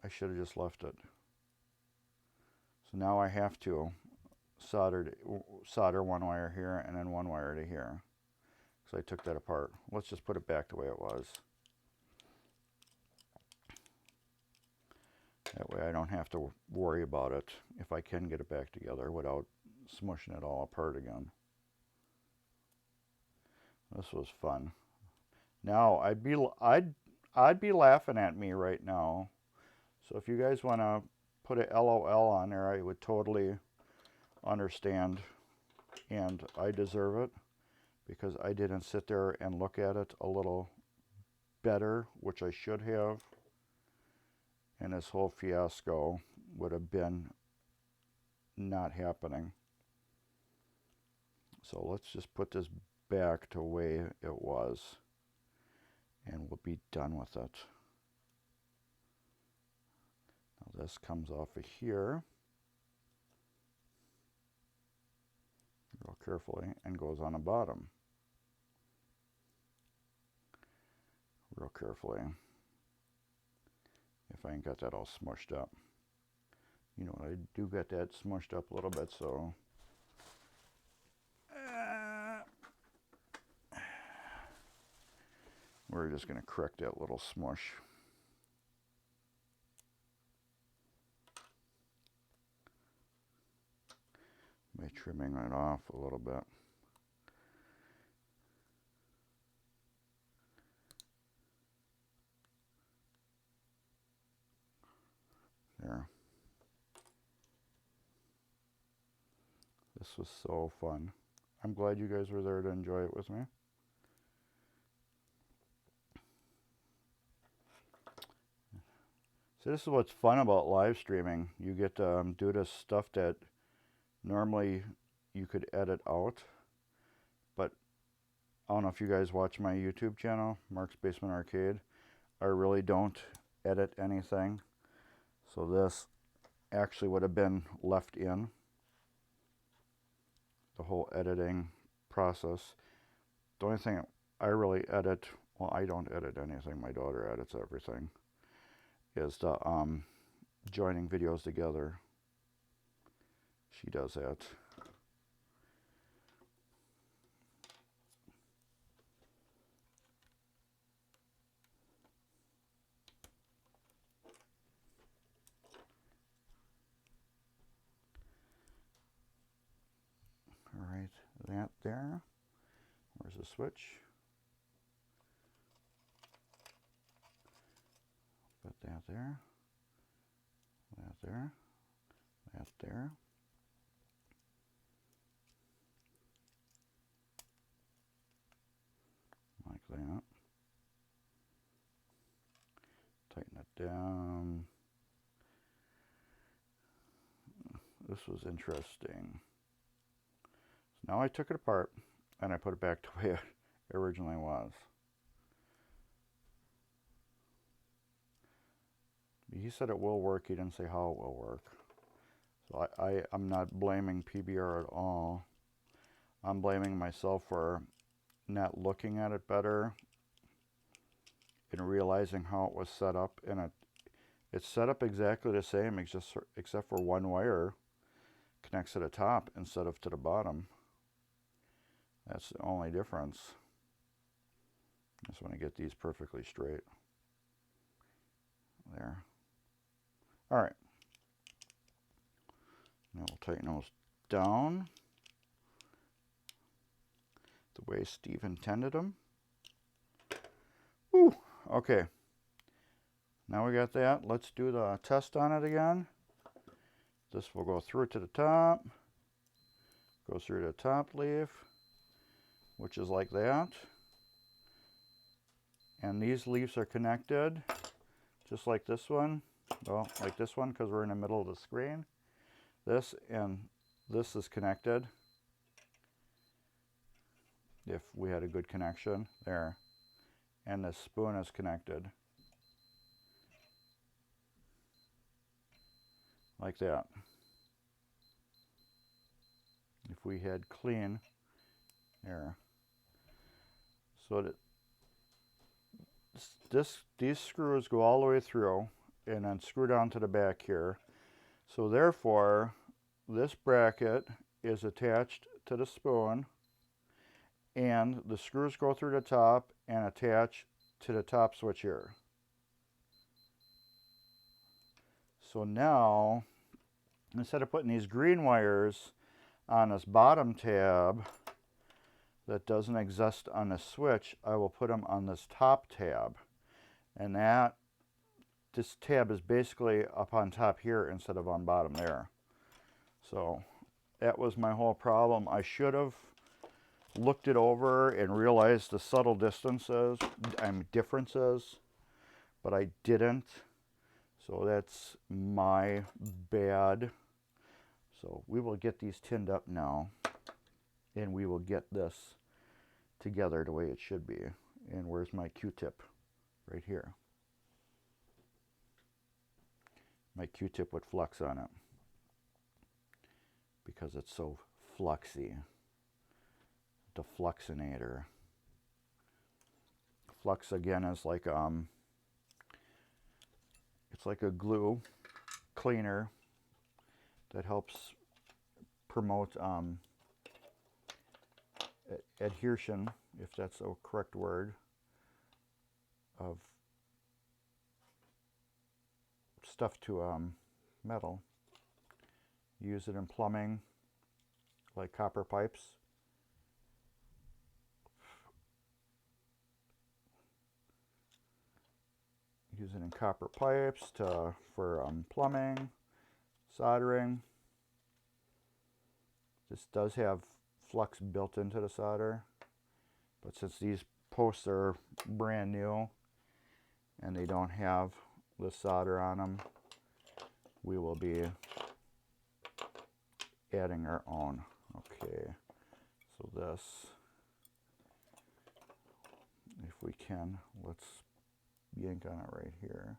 I should have just left it. So now I have to solder one wire here and then one wire to here. So I took that apart. Let's just put it back the way it was. That way I don't have to worry about it if I can get it back together without smushing it all apart again. This was fun. Now I'd be laughing at me right now. So if you guys want to put a LOL on there, I would totally understand, and I deserve it because I didn't sit there and look at it a little better, which I should have, and this whole fiasco would have been not happening. So let's just put this back to the way it was, and we'll be done with it. Now this comes off of here real carefully and goes on the bottom real carefully. If I ain't got that all smushed up. You know, I do get that smushed up a little bit, so we're just going to correct that little smush. By trimming it off a little bit. There. This was so fun. I'm glad you guys were there to enjoy it with me. So this is what's fun about live streaming. You get to do this stuff that normally you could edit out. But I don't know if you guys watch my YouTube channel, Mark's Basement Arcade. I really don't edit anything. So this actually would have been left in. The whole editing process. The only thing I really edit, well, I don't edit anything, my daughter edits everything, is the joining videos together. She does that. All right, that there. Where's the switch? Put that there. That there. That there. Like that. Tighten it down. This was interesting. So now I took it apart and I put it back the way it originally was. He said it will work. He didn't say how it will work. So I'm not blaming PBR at all. I'm blaming myself for not looking at it better and realizing how it was set up. And it's set up exactly the same, except for one wire connects to the top instead of to the bottom. That's the only difference. Just want to get these perfectly straight. There. All right. Now we'll tighten those down the way Steve intended them. Woo! Okay. Now we got that. Let's do the test on it again. This will go through to the top. Goes through the top leaf, which is like that. And these leaves are connected, just like this one. Well, like this one, because we're in the middle of the screen. This and this is connected. If we had a good connection there. And this spoon is connected. Like that. If we had clean there. So that these screws go all the way through and then screw down to the back here. So therefore, this bracket is attached to the spoon, and the screws go through the top and attach to the top switch here. So now, instead of putting these green wires on this bottom tab that doesn't exist on the switch, I will put them on this top tab. And this tab is basically up on top here instead of on bottom there. So that was my whole problem. I should have looked it over and realized the subtle differences, but I didn't. So that's my bad. So we will get these tinned up now, and we will get this together the way it should be. And where's my Q-tip? Right here. My Q-tip with flux on it, because it's so fluxy. The fluxinator. Flux again is like it's like a glue cleaner that helps promote adhesion, if that's a correct word, of stuff to metal. Use it in plumbing, like copper pipes. Use it in copper pipes for plumbing, soldering. This does have flux built into the solder, but since these posts are brand new and they don't have the solder on them, we will be adding our own. Okay, so this, if we can, let's yank on it right here.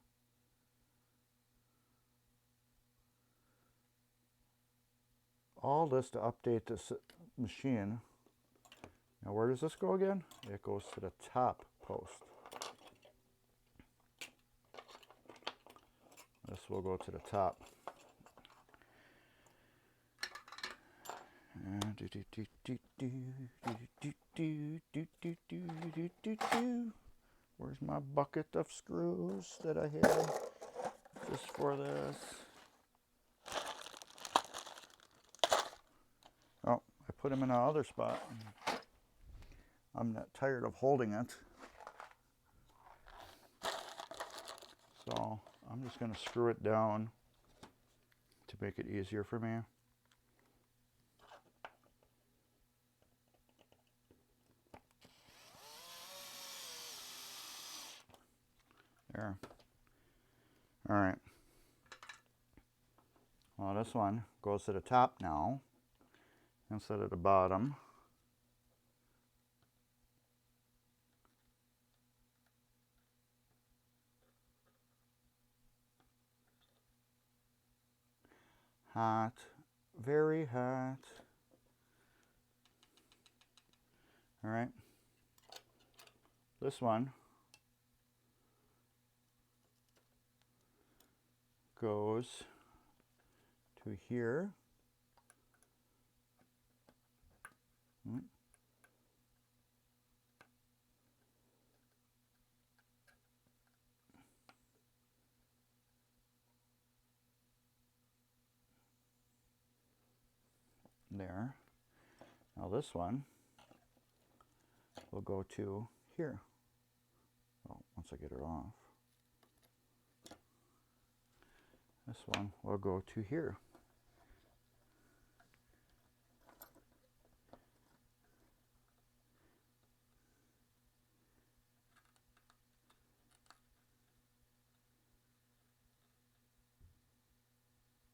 All this to update this machine. Now where does this go again? It goes to the top post. This will go to the top. Where's my bucket of screws that I had just for this? Oh, I put them in another spot. I'm not tired of holding it. So I'm just going to screw it down to make it easier for me. There. All right. Well, this one goes to the top now instead of the bottom. Hot, very hot. All right. This one goes to here. There. Now this one will go to here. Well, once I get it off. This one will go to here.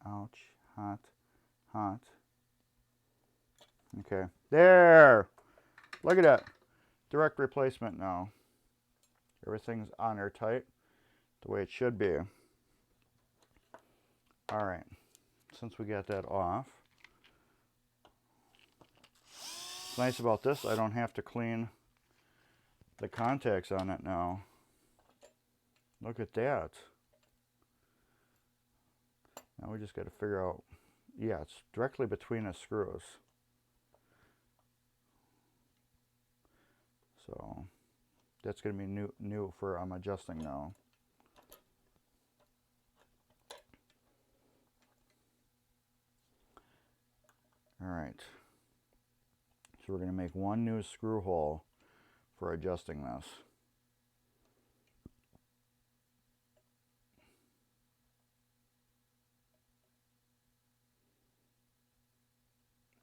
Ouch, hot, hot. Okay, there. Look at that. Direct replacement now. Everything's on there tight, the way it should be. All right, since we got that off, what's nice about this, I don't have to clean the contacts on it now. Look at that. Now we just got to figure out, yeah, it's directly between the screws. So that's going to be new for adjusting now. All right. So we're going to make one new screw hole for adjusting this.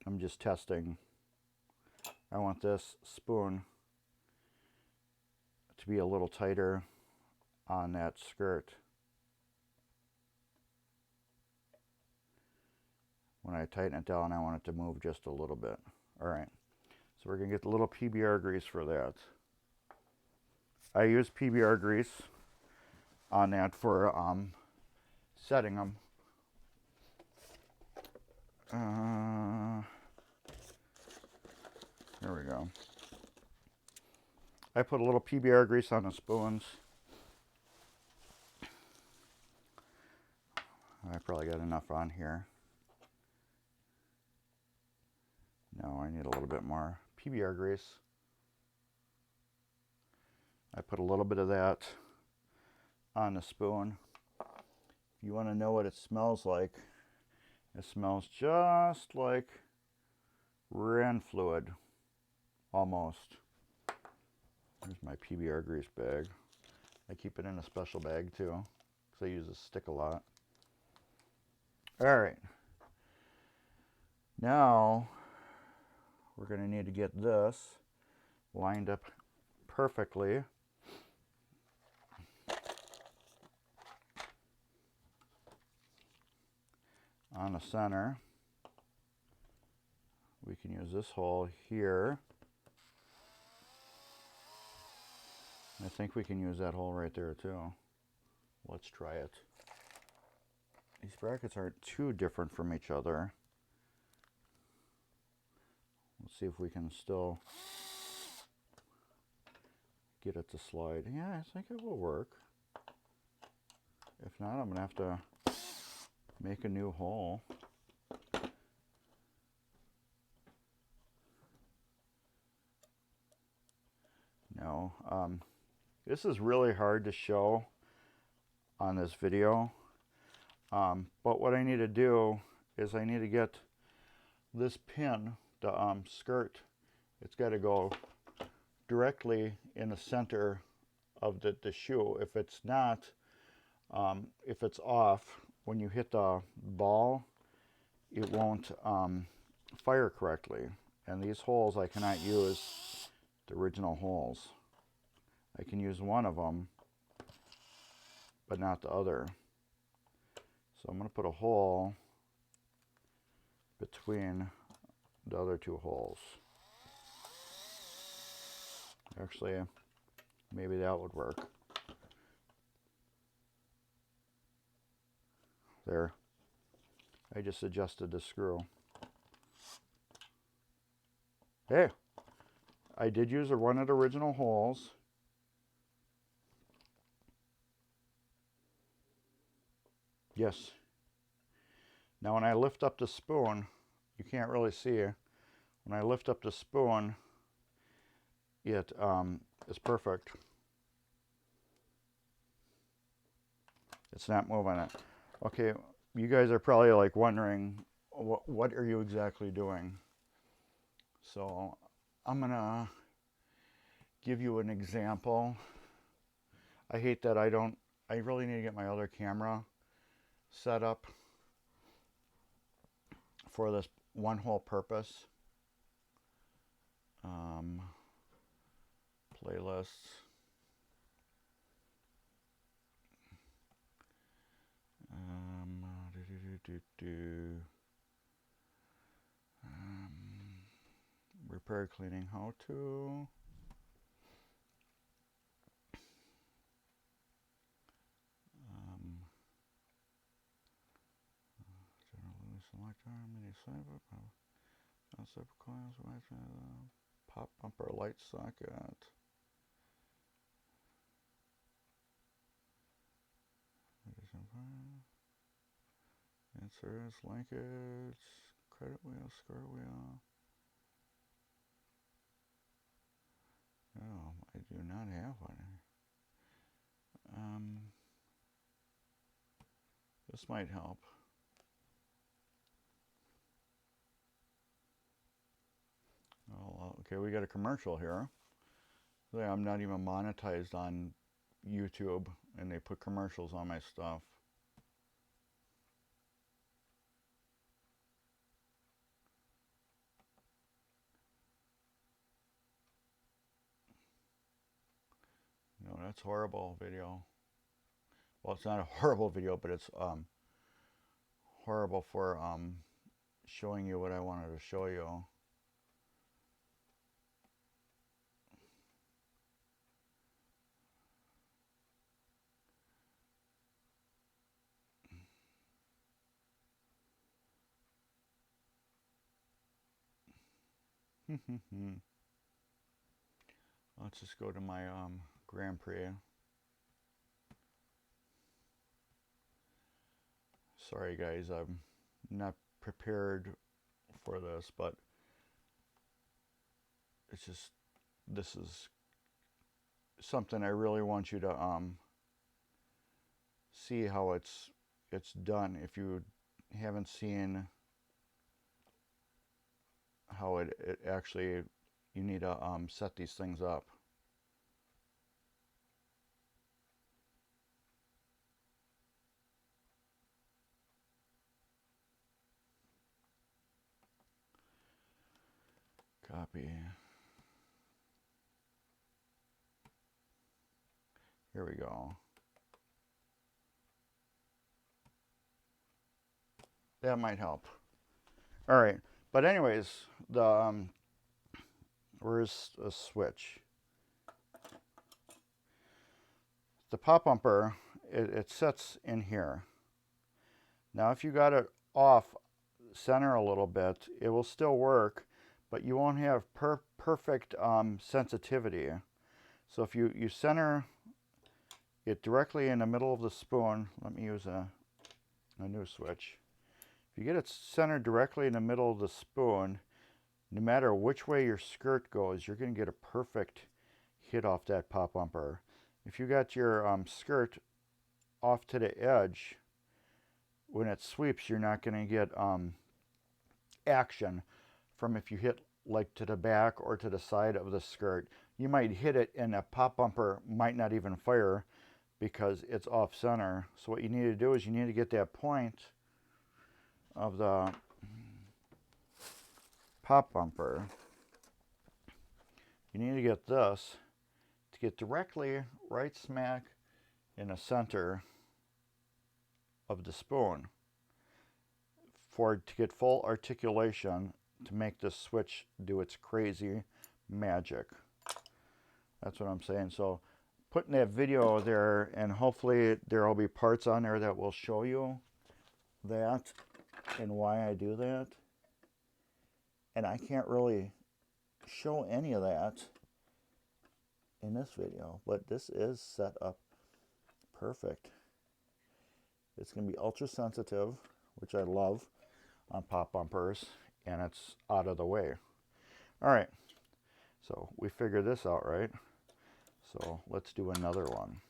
I'm just testing. I want this spoon to be a little tighter on that skirt. When I tighten it down, I want it to move just a little bit. All right, so we're gonna get the little PBR grease for that. I use PBR grease on that for setting them. There we go. I put a little PBR grease on the spoons. I probably got enough on here. No, I need a little bit more PBR grease. I put a little bit of that on the spoon. If you want to know what it smells like, it smells just like Ren fluid, almost. Here's my PBR grease bag. I keep it in a special bag too, because I use this stick a lot. All right. Now, we're going to need to get this lined up perfectly. On the center. We can use this hole here. I think we can use that hole right there too. Let's try it. These brackets aren't too different from each other. Let's see if we can still get it to slide. Yeah, I think it will work. If not, I'm gonna have to make a new hole. No, this is really hard to show on this video. But what I need to do is I need to get this pin, the skirt, it's got to go directly in the center of the shoe. If it's not, if it's off, when you hit the ball, it won't fire correctly. And these holes I cannot use the original holes. I can use one of them, but not the other. So I'm going to put a hole between the other two holes. Actually, maybe that would work. There. I just adjusted the screw. Hey, I did use one of the original holes. Yes. Now when I lift up the spoon, you can't really see it. When I lift up the spoon, it is perfect. It's not moving it. Okay, you guys are probably like wondering, what are you exactly doing? So I'm gonna give you an example. I hate that I really need to get my other camera set up for this one whole purpose. Playlists. Repair cleaning how to. Generally select our mini save coils, pop bumper light socket. Answers, linkage, credit wheel, score wheel. No, I do not have one. This might help. Oh, okay, we got a commercial here. I'm not even monetized on YouTube, and they put commercials on my stuff. No, that's horrible video. Well, it's not a horrible video, but it's horrible for showing you what I wanted to show you. Let's just go to my Grand Prix. Sorry guys, I'm not prepared for this, but it's just, this is something I really want you to see how it's done. If you haven't seen how it actually, you need to set these things up. Copy. Here we go. That might help. All right, but anyways, the where's a switch? The pop bumper, it sits in here. Now, if you got it off center a little bit, it will still work, but you won't have perfect sensitivity. So if you center it directly in the middle of the spoon, let me use a new switch. If you get it centered directly in the middle of the spoon, no matter which way your skirt goes, you're going to get a perfect hit off that pop bumper. If you got your skirt off to the edge, when it sweeps, you're not going to get action from if you hit like to the back or to the side of the skirt. You might hit it and a pop bumper might not even fire because it's off center. So what you need to do is you need to get that point of the pop bumper. You need to get this to get directly right smack in the center of the spoon to get full articulation to make this switch do its crazy magic. That's what I'm saying. So putting that video there, and hopefully there will be parts on there that will show you that and why I do that. And I can't really show any of that in this video, but this is set up perfect. It's going to be ultra sensitive, which I love on pop bumpers, and it's out of the way. All right, so we figured this out, right? So let's do another one.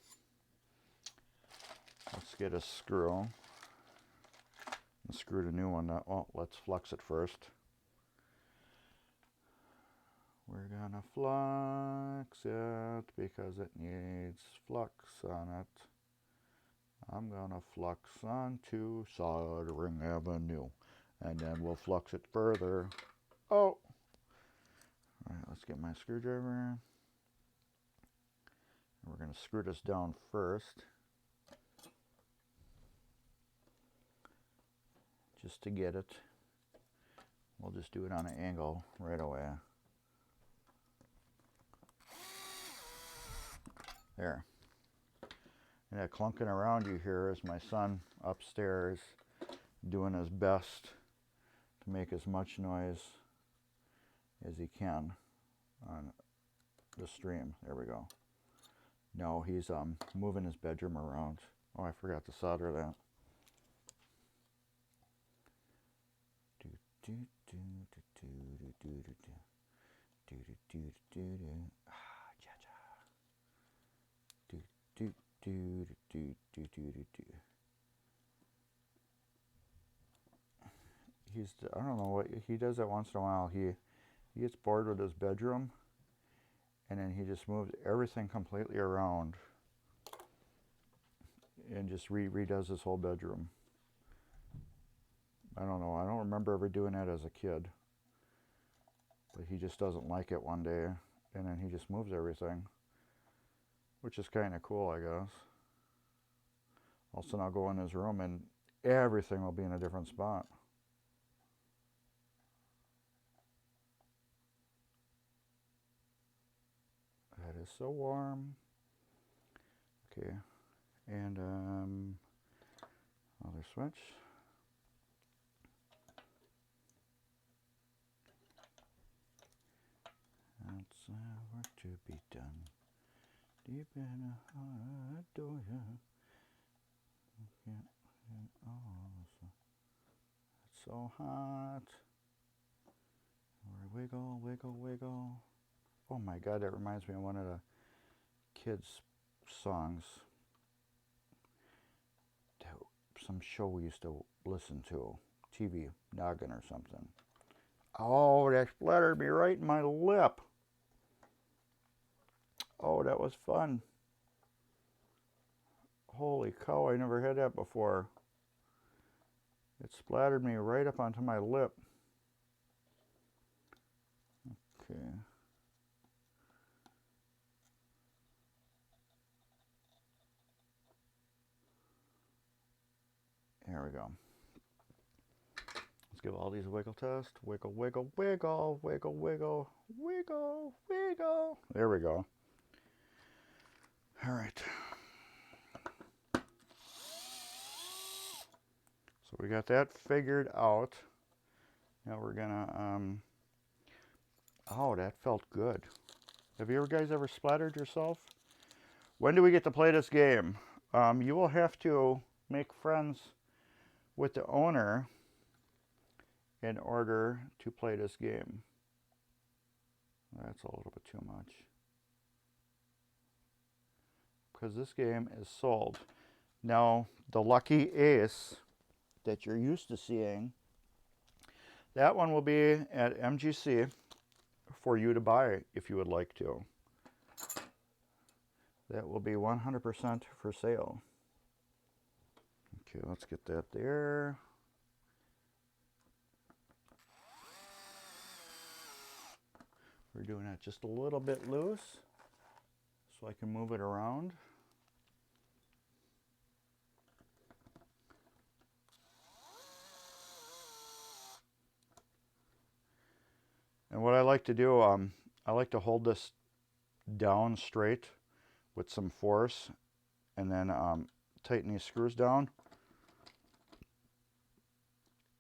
Let's get a screw and screw the new one. Well, let's flux it first. We're gonna flux it because it needs flux on it. I'm gonna flux onto Soldering Avenue, and then we'll flux it further. Oh! All right, let's get my screwdriver. We're gonna screw this down first, just to get it. We'll just do it on an angle right away. There. And that clunking around you hear is my son upstairs doing his best to make as much noise as he can on the stream. There we go. No, he's moving his bedroom around. Oh, I forgot to solder that. I don't know what he does that once in a while. He gets bored with his bedroom, and then he just moves everything completely around and just redoes his whole bedroom. I don't know. I don't remember ever doing that as a kid. But he just doesn't like it one day, and then he just moves everything, which is kind of cool, I guess. All of a sudden I'll go in his room and everything will be in a different spot. That is so warm. Okay, and other switch. That's work to be done. Deep in a heart, do ya? It's so hot. Wiggle, wiggle, wiggle. Oh my God, that reminds me of one of the kids' songs. Some show we used to listen to, TV Noggin or something. Oh, that splattered me right in my lip. Oh, that was fun. Holy cow, I never had that before. It splattered me right up onto my lip. Okay. There we go. Let's give all these a wiggle test. Wiggle, wiggle, wiggle, wiggle, wiggle, wiggle, wiggle. There we go. All right. So we got that figured out. Now we're gonna, oh, that felt good. Have you guys ever splattered yourself? When do we get to play this game? You will have to make friends with the owner in order to play this game. That's a little bit too much. Because this game is sold. Now, the lucky ace that you're used to seeing, that one will be at MGC for you to buy if you would like to. That will be 100% for sale. Okay, let's get that there. We're doing that just a little bit loose so I can move it around. And what I like to do, I like to hold this down straight with some force and then tighten these screws down.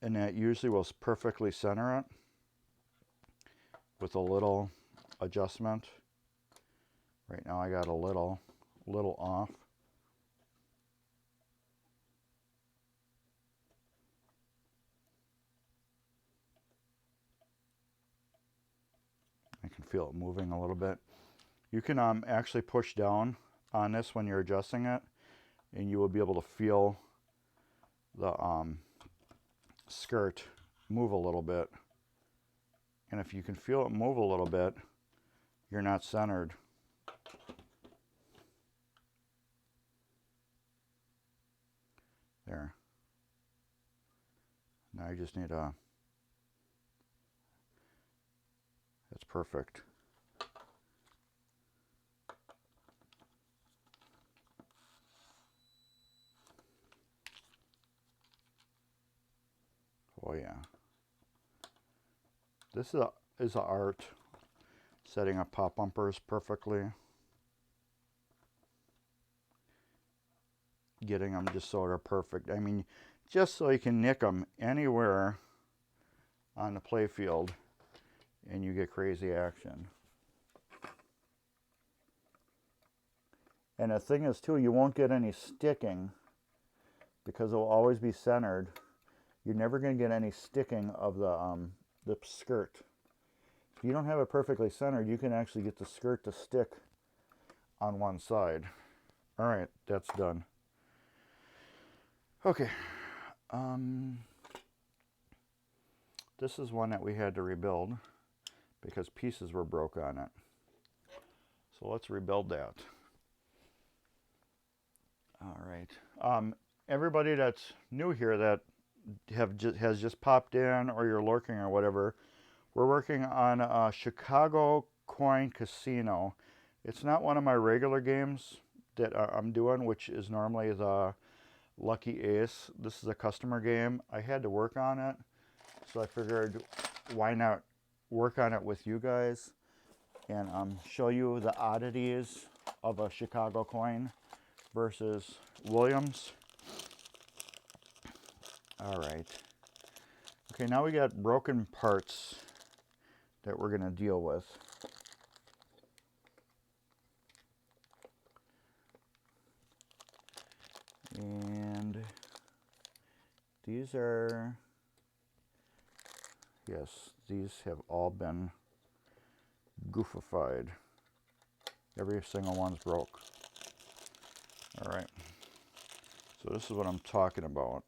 And that usually will perfectly center it with a little adjustment. Right now I got a little off. I can feel it moving a little bit. You can actually push down on this when you're adjusting it, and you will be able to feel the skirt move a little bit. And if you can feel it move a little bit, you're not centered. There. Now I just need a... That's perfect. Oh yeah. This is an art, setting up pop bumpers perfectly. Getting them just sort of perfect. I mean, just so you can nick them anywhere on the play field and you get crazy action. And the thing is too, you won't get any sticking because it will always be centered. you're never going to get any sticking of the skirt. If you don't have it perfectly centered, you can actually get the skirt to stick on one side. All right, that's done. Okay. This is one that we had to rebuild because pieces were broke on it. So let's rebuild that. All right. Everybody that's new here that has just popped in, or you're lurking or whatever, we're working on a Chicago Coin Casino. It's not one of my regular games that I'm doing, which is normally the Lucky Ace. This is a customer game. I had to work on it, so I figured why not work on it with you guys and show you the oddities of a Chicago coin versus Williams. All right. Okay, now we got broken parts that we're going to deal with. And these are, yes, these have all been goofified. Every single one's broke. All right. So this is what I'm talking about.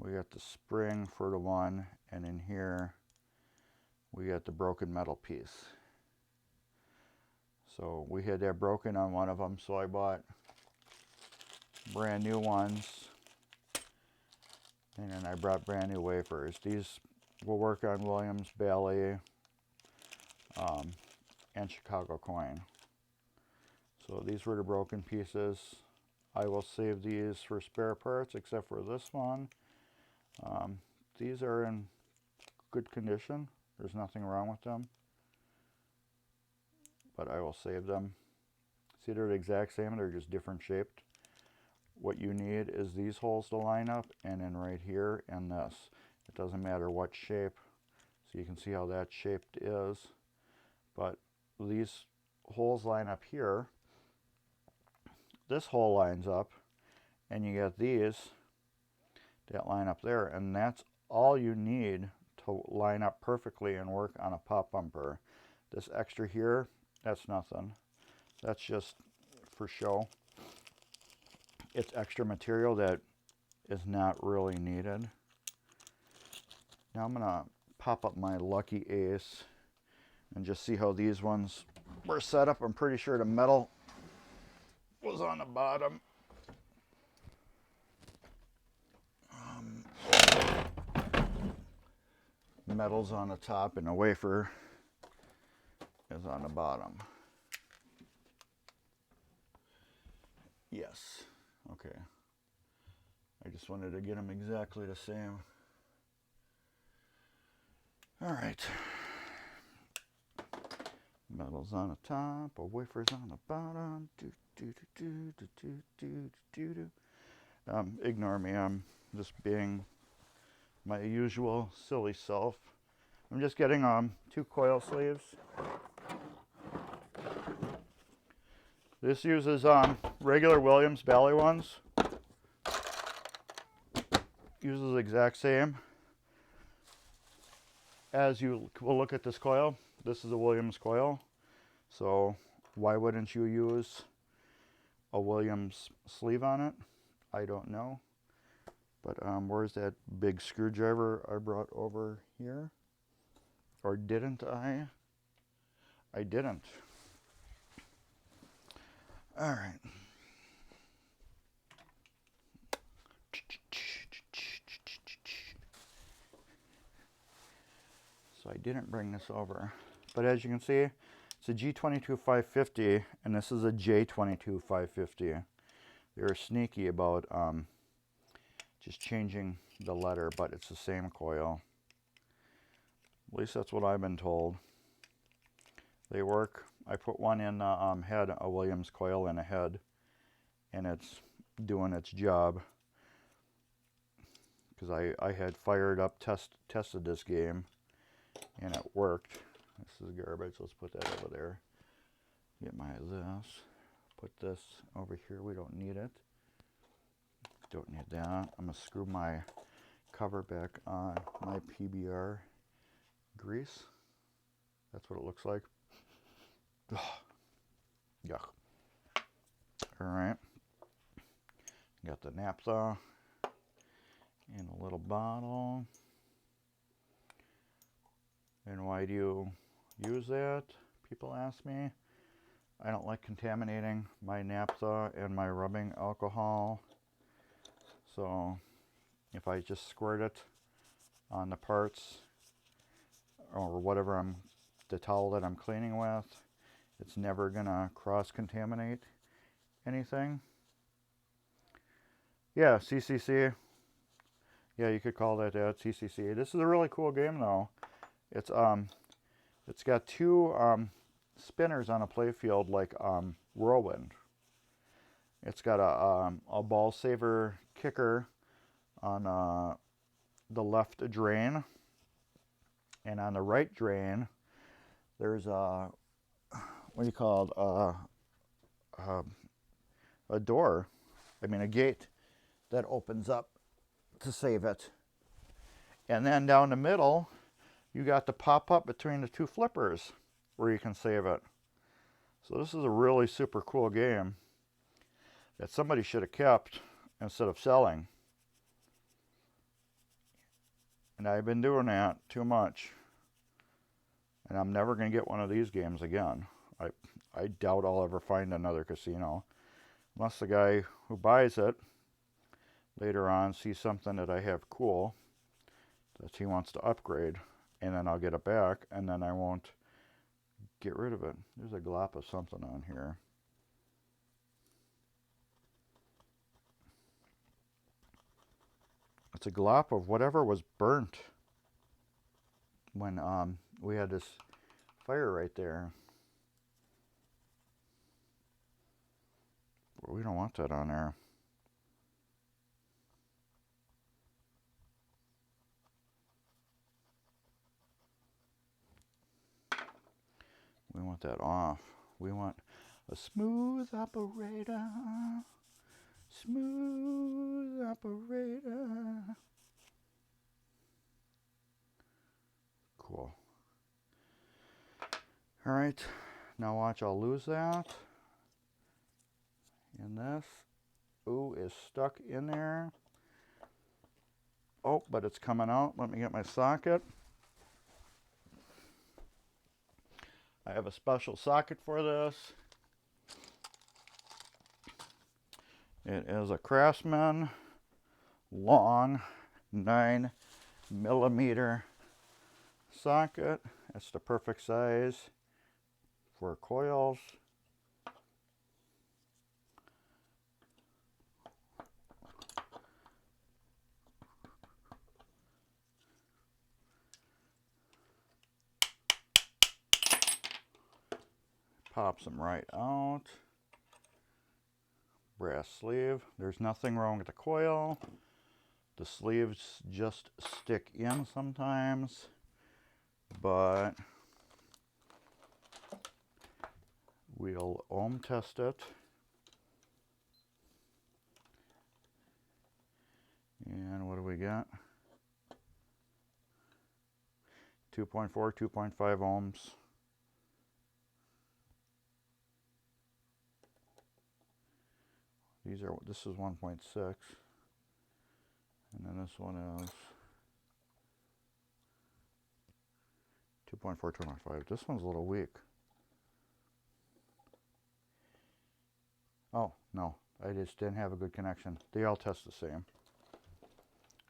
We got the spring for the one, and in here we got the broken metal piece. So we had that broken on one of them, so I bought brand new ones, and then I brought brand new wafers. These will work on Williams, Bally, and Chicago coin. So these were the broken pieces. I will save these for spare parts, except for this one. These are in good condition. There's nothing wrong with them, but I will save them. See, they're the exact same, they're just different shaped. What you need is these holes to line up, and then right here and this. It doesn't matter what shape, so you can see how that shaped is, but these holes line up here. This hole lines up, and you get these that line up there, and that's all you need to line up perfectly and work on a pop bumper. This extra here, that's nothing. That's just for show. It's extra material that is not really needed. Now I'm gonna pop up my Lucky Ace and just see how these ones were set up. I'm pretty sure the metal was on the bottom. Metal's on the top and the wafer is on the bottom. Yes. Okay. I just wanted to get them exactly the same. All right. Metal's on the top, a wafer's on the bottom. Ignore me. I'm just being my usual silly self. I'm just getting 2 coil sleeves. This uses regular Williams Bally ones. Uses the exact same. As you will look at this coil, this is a Williams coil. So why wouldn't you use a Williams sleeve on it? I don't know. But where's that big screwdriver I brought over here? Or didn't I? I didn't. All right. So I didn't bring this over. But as you can see, it's a G22550, and this is a J22550. They were sneaky about just changing the letter, but it's the same coil. At least that's what I've been told. They work. I put one in the head, a Williams coil in a head, and it's doing its job. Because I had fired up, tested this game, and it worked. This is garbage. Let's put that over there. Get my this. Put this over here. We don't need it. Don't need that. I'm going to screw my cover back on my PBR grease. That's what it looks like. Ugh. Yuck. Alright. Got the naphtha in a little bottle. And why do you use that? People ask me. I don't like contaminating my naphtha and my rubbing alcohol. So if I just squirt it on the parts or whatever the towel that I'm cleaning with, it's never gonna cross-contaminate anything. Yeah, CCC. Yeah, you could call that CCC. This is a really cool game though. It's got two spinners on a playfield like Whirlwind. It's got a ball saver kicker on the left drain, and on the right drain there's a what do you call it? A door. I mean a gate that opens up to save it. And then down the middle, you got the pop up between the two flippers where you can save it. So this is a really super cool game that somebody should have kept instead of selling. And I've been doing that too much. And I'm never going to get one of these games again. I doubt I'll ever find another casino. Unless the guy who buys it later on sees something that I have cool that he wants to upgrade. And then I'll get it back. And then I won't get rid of it. There's a glop of something on here. It's a glop of whatever was burnt when we had this fire right there. We don't want that on there. We want that off. We want a smooth operator. Smooth operator. Cool. Alright, now watch, I'll lose that. And this, ooh, is stuck in there. Oh, but it's coming out. Let me get my socket. I have a special socket for this. It is a Craftsman long 9mm socket. It's the perfect size for coils. Pops them right out. Brass sleeve. There's nothing wrong with the coil. The sleeves just stick in sometimes, but we'll ohm test it. And what do we got? 2.4, 2.5 ohms. This is 1.6. And then this one is 2.4, 2.5. This one's a little weak. Oh, no. I just didn't have a good connection. They all test the same.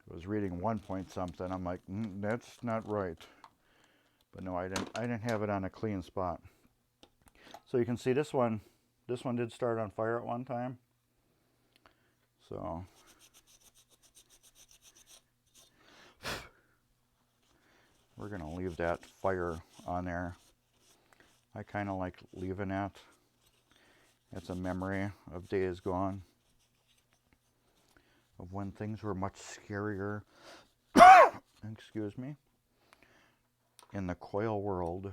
I was reading 1 point something. I'm like, that's not right. But no, I didn't have it on a clean spot. So you can see this one did start on fire at one time. So we're going to leave that fire on there. I kind of like leaving that. It's a memory of days gone, of when things were much scarier, excuse me, in the coil world.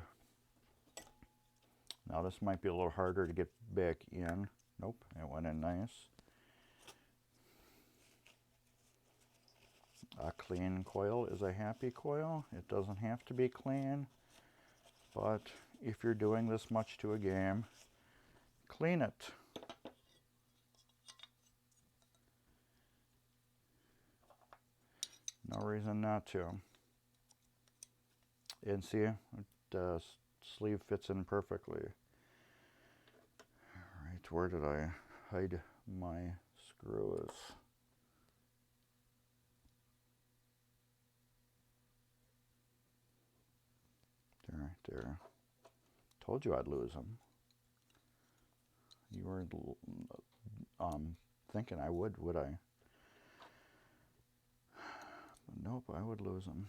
Now this might be a little harder to get back in. Nope, it went in nice. A clean coil is a happy coil. It doesn't have to be clean, but if you're doing this much to a game, clean it. No reason not to. And see, the sleeve fits in perfectly. Alright, where did I hide my screws? They're right there. Told you I'd lose them. You weren't thinking I would I? Nope, I would lose them.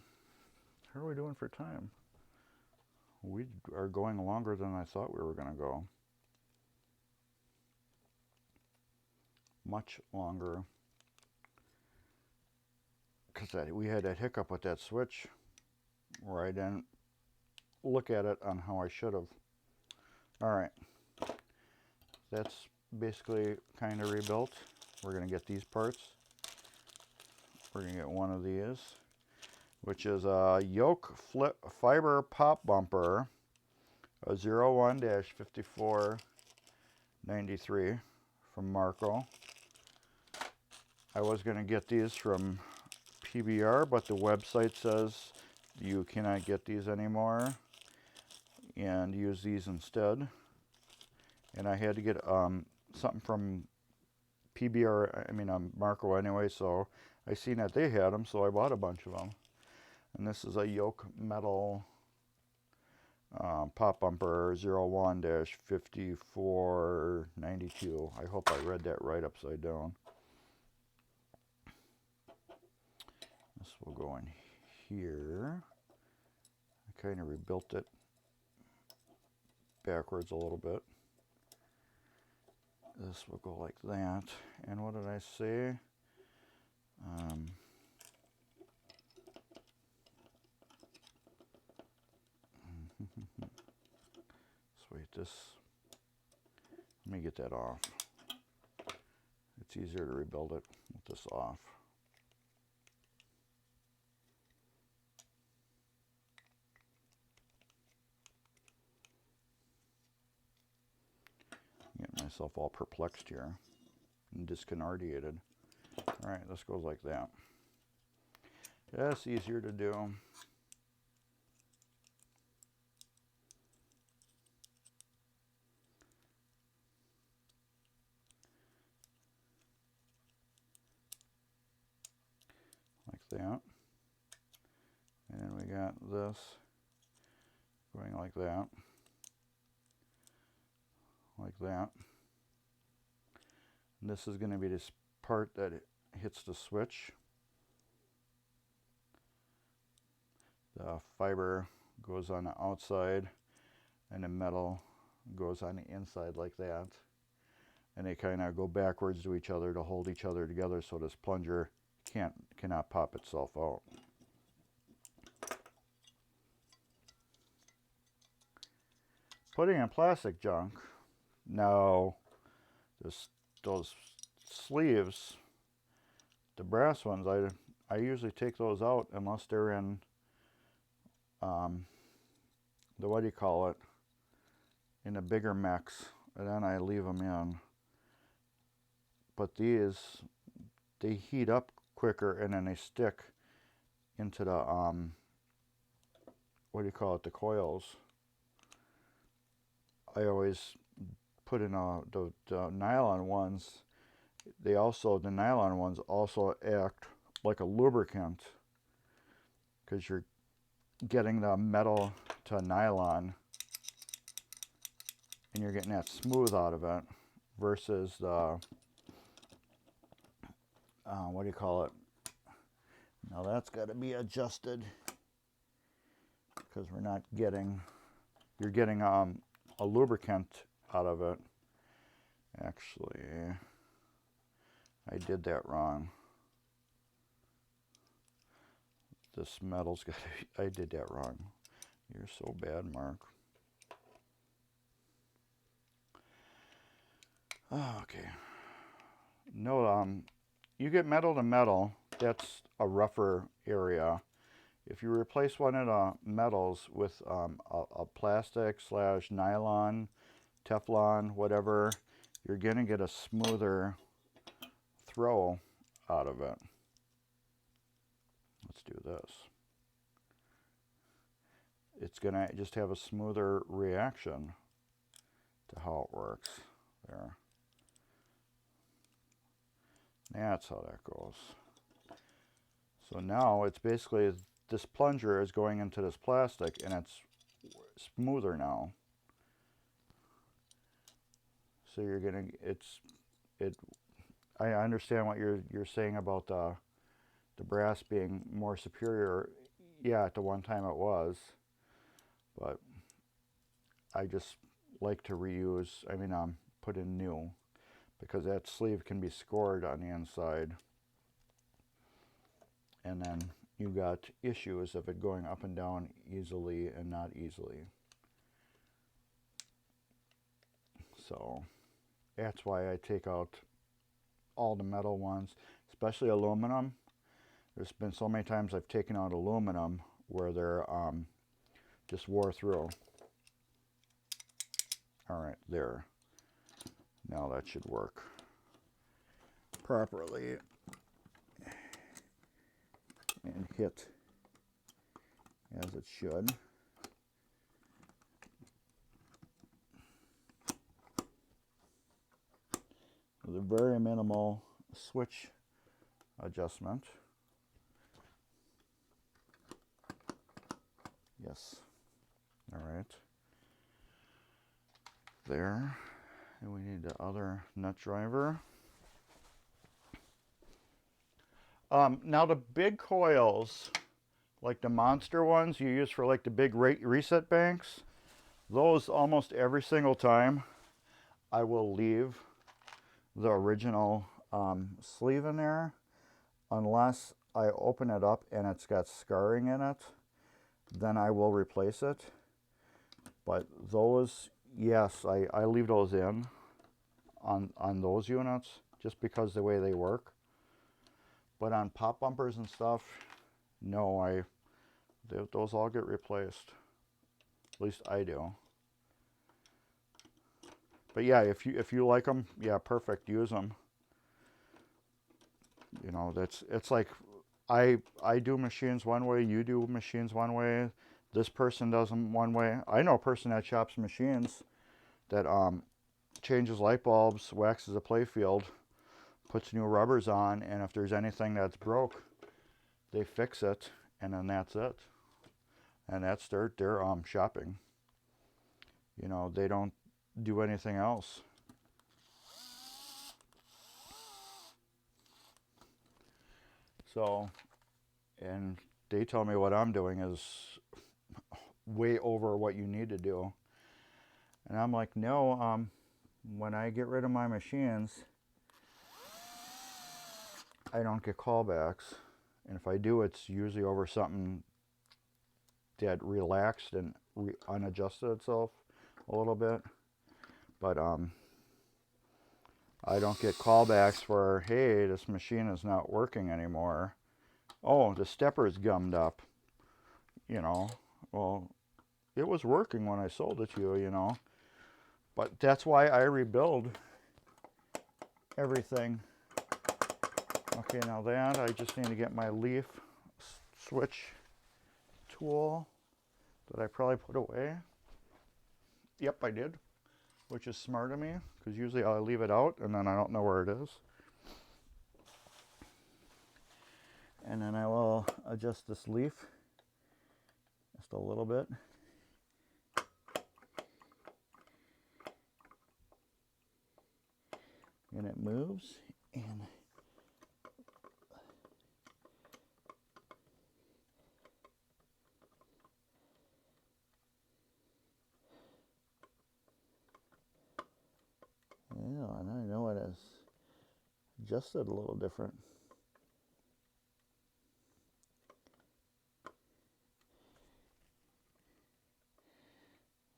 How are we doing for time? We are going longer than I thought we were going to go. Much longer. Because we had that hiccup with that switch where I didn't look at it on how I should have. Alright. That's basically kind of rebuilt. We're going to get these parts. We're going to get one of these, which is a yoke flip fiber pop bumper, a 01-5493 from Marco. I was going to get these from PBR, but the website says you cannot get these anymore and use these instead. And I had to get something from PBR, Marco anyway, so I seen that they had them, so I bought a bunch of them. And this is a yoke metal pop bumper 01-5492. I hope I read that right upside down. This will go in here. I kind of rebuilt it backwards a little bit. This will go like that. And what did I say? Wait, this. Let me get that off. It's easier to rebuild it with this off. Getting myself all perplexed here and disconardiated. Alright, this goes like that. That's easier to do. Like that. And then we got this going like that. Like that. And this is going to be this part that hits the switch. The fiber goes on the outside and the metal goes on the inside like that. And they kind of go backwards to each other to hold each other together so this plunger cannot pop itself out. Putting in plastic junk. Now, those sleeves, the brass ones, I usually take those out unless they're in the, what do you call it, in the bigger mechs, and then I leave them in. But these, they heat up quicker and then they stick into the, what do you call it, the coils. I always put in the nylon ones. The nylon ones also act like a lubricant because you're getting the metal to nylon and you're getting that smooth out of it versus the, what do you call it? Now that's got to be adjusted because we're not getting, you're getting a lubricant out of it. Actually, I did that wrong. This metal's got to, I did that wrong. You're so bad, Mark. Okay. No, you get metal to metal, that's a rougher area. If you replace one of the metals with a plastic / nylon, Teflon, whatever, you're going to get a smoother throw out of it. Let's do this. It's going to just have a smoother reaction to how it works. There. That's how that goes. So now it's basically, this plunger is going into this plastic and it's smoother now. So you're gonna, I understand what you're saying about the brass being more superior. Yeah, at the one time it was, but I just like to reuse, put in new, because that sleeve can be scored on the inside. And then you got issues of it going up and down easily and not easily. So that's why I take out all the metal ones, especially aluminum. There's been so many times I've taken out aluminum where they're just wore through. All right, there. Now that should work properly and hit as it should. With a very minimal switch adjustment. Yes. All right. There. And we need the other nut driver. Now the big coils, like the monster ones you use for like the big reset banks, those almost every single time I will leave the original sleeve in there, unless I open it up and it's got scarring in it, then I will replace it. But those, yes, I leave those in on those units just because the way they work. But on pop bumpers and stuff, no, those all get replaced. At least I do. But yeah, if you like them, yeah, perfect, use them. You know, it's like I do machines one way, you do machines one way, this person does them one way. I know a person that chops machines that changes light bulbs, waxes a playfield, puts new rubbers on, and if there's anything that's broke, they fix it, and then that's it. And that's their shopping. You know, they don't do anything else. So, and they tell me what I'm doing is way over what you need to do. And I'm like, no, when I get rid of my machines, I don't get callbacks. And if I do, it's usually over something that relaxed and unadjusted itself a little bit. But I don't get callbacks for, hey, this machine is not working anymore. Oh, the stepper's gummed up. You know, well, it was working when I sold it to you, you know. But that's why I rebuild everything. Okay, now that, I just need to get my leaf switch tool that I probably put away. Yep, I did, which is smart of me, because usually I'll leave it out and then I don't know where it is. And then I will adjust this leaf just a little bit. And it moves, and yeah, and I know it is adjusted a little different.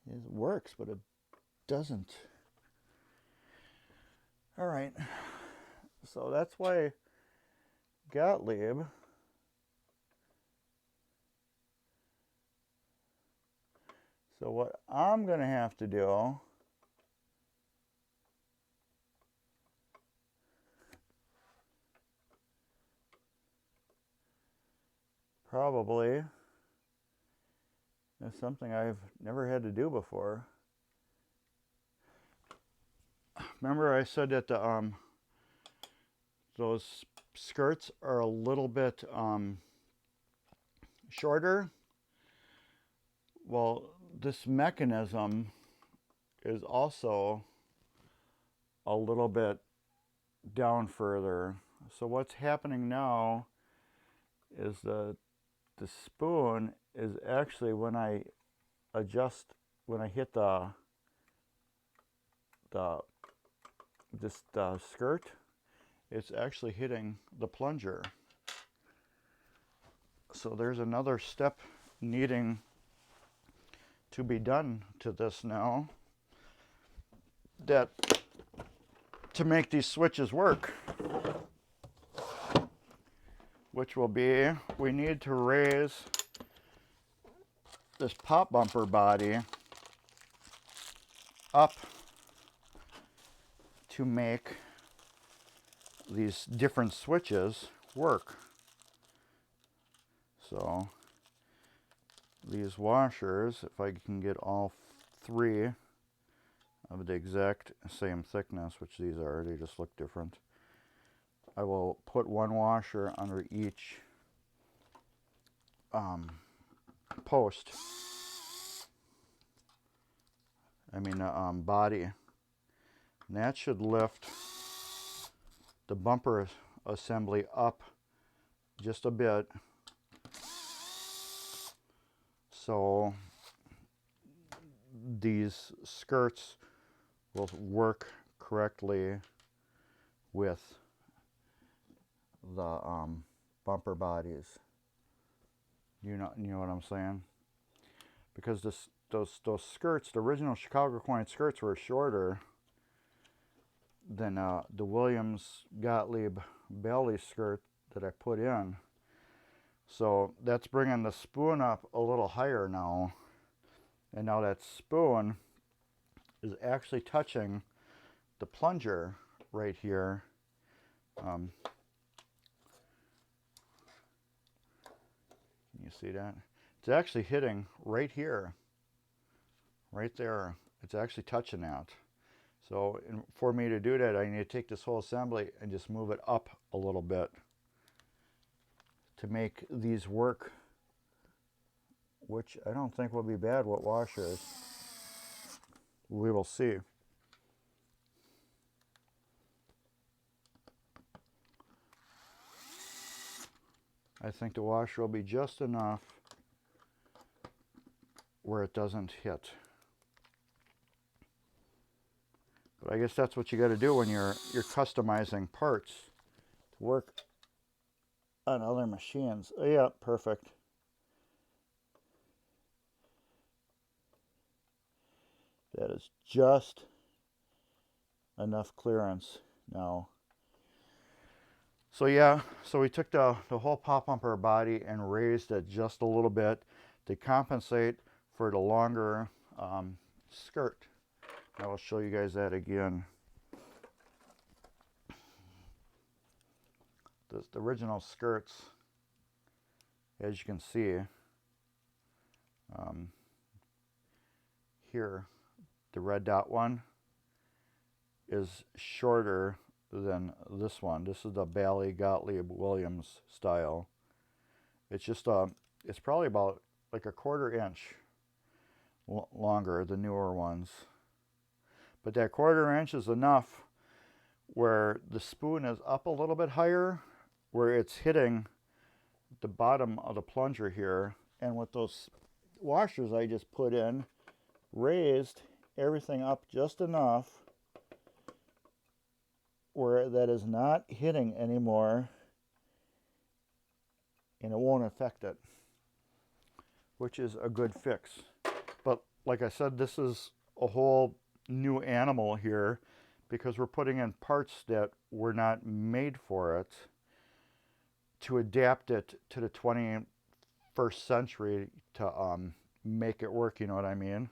It works, but it doesn't. All right, so that's why Gottlieb. So what I'm going to have to do probably is something I've never had to do before. Remember I said that the those skirts are a little bit shorter? Well, this mechanism is also a little bit down further. So what's happening now is the spoon is actually, when I hit the skirt, it's actually hitting the plunger. So there's another step needing to be done to this now, that to make these switches work, which will be, we need to raise this pop bumper body up to make these different switches work. So these washers, if I can get all three of the exact same thickness, which these are, they just look different, I will put one washer under each post. Body. And that should lift the bumper assembly up just a bit, so these skirts will work correctly with the bumper bodies. You know what I'm saying? Because those skirts, the original Chicago coin skirts, were shorter than the Williams Gottlieb belly skirt that I put in. So that's bringing the spoon up a little higher now. And now that spoon is actually touching the plunger right here. Can you see that? It's actually hitting right here. Right there. It's actually touching that. So for me to do that, I need to take this whole assembly and just move it up a little bit to make these work, which I don't think will be bad with washers. We will see. I think the washer will be just enough where it doesn't hit. But I guess that's what you got to do when you're customizing parts to work on other machines. Oh, yeah, perfect. That is just enough clearance now. So yeah, so we took the whole pop bumper body and raised it just a little bit to compensate for the longer skirt. I will show you guys that again. The original skirts, as you can see, here, the red dot one is shorter than this one. This is the Bally Gottlieb Williams style. It's just it's probably about like a 1/4 inch longer, the newer ones. But that 1/4 inch is enough where the spoon is up a little bit higher, where it's hitting the bottom of the plunger here. And with those washers I just put in, raised everything up just enough where that is not hitting anymore, and it won't affect it, which is a good fix. But like I said, this is a whole new animal here because we're putting in parts that were not made for it. to adapt it to the 21st century to make it work, you know what I mean?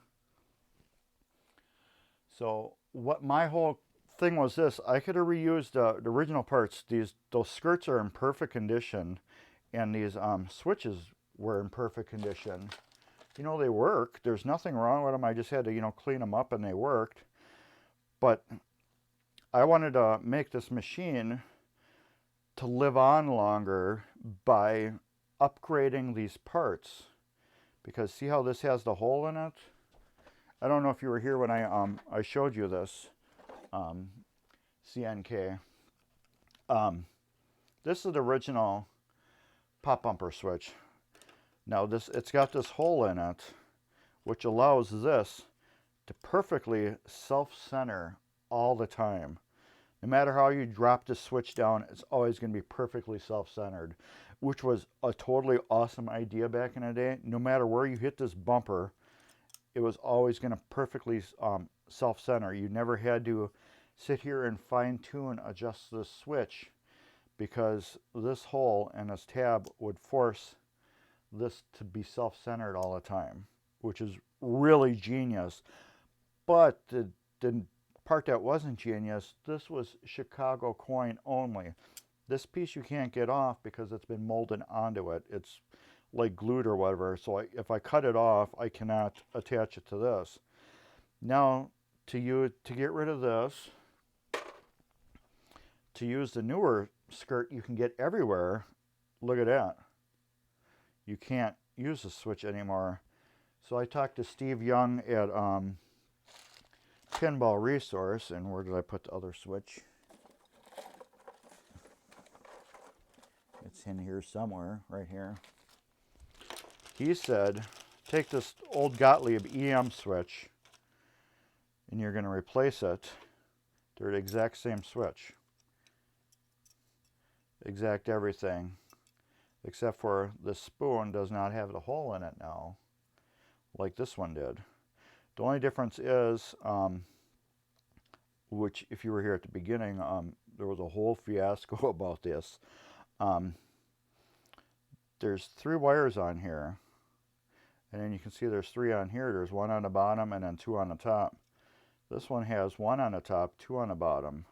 So what my whole thing was this, I could have reused the original parts. Those skirts are in perfect condition, and these switches were in perfect condition. You know, they work. There's nothing wrong with them. I just had to, you know, clean them up and they worked. But I wanted to make this machine to live on longer by upgrading these parts. Because see how this has the hole in it? I don't know if you were here when I showed you this CNK. This is the original pop bumper switch. Now it's got this hole in it, which allows this to perfectly self-center all the time. No matter how you drop the switch down, it's always going to be perfectly self-centered, which was a totally awesome idea back in the day. No matter where you hit this bumper, it was always going to perfectly self-center. You never had to sit here and fine-tune adjust this switch, because this hole and this tab would force this to be self-centered all the time, which is really genius. But the part that wasn't genius, this was Chicago coin only. This piece you can't get off because it's been molded onto it. It's like glued or whatever. So if I cut it off, I cannot attach it to this. Now, to get rid of this, to use the newer skirt you can get everywhere, look at that. You can't use the switch anymore. So I talked to Steve Young at Pinball Resource, and where did I put the other switch? It's in here somewhere, right here. He said, take this old Gottlieb EM switch, and you're going to replace it. They're the exact same switch. Exact everything. Except for the spoon does not have the hole in it now, like this one did. The only difference is, which if you were here at the beginning, there was a whole fiasco about this. There's 3 wires on here, and then you can see there's 3 on here. There's 1 on the bottom and then 2 on the top. This one has 1 on the top, 2 on the bottom.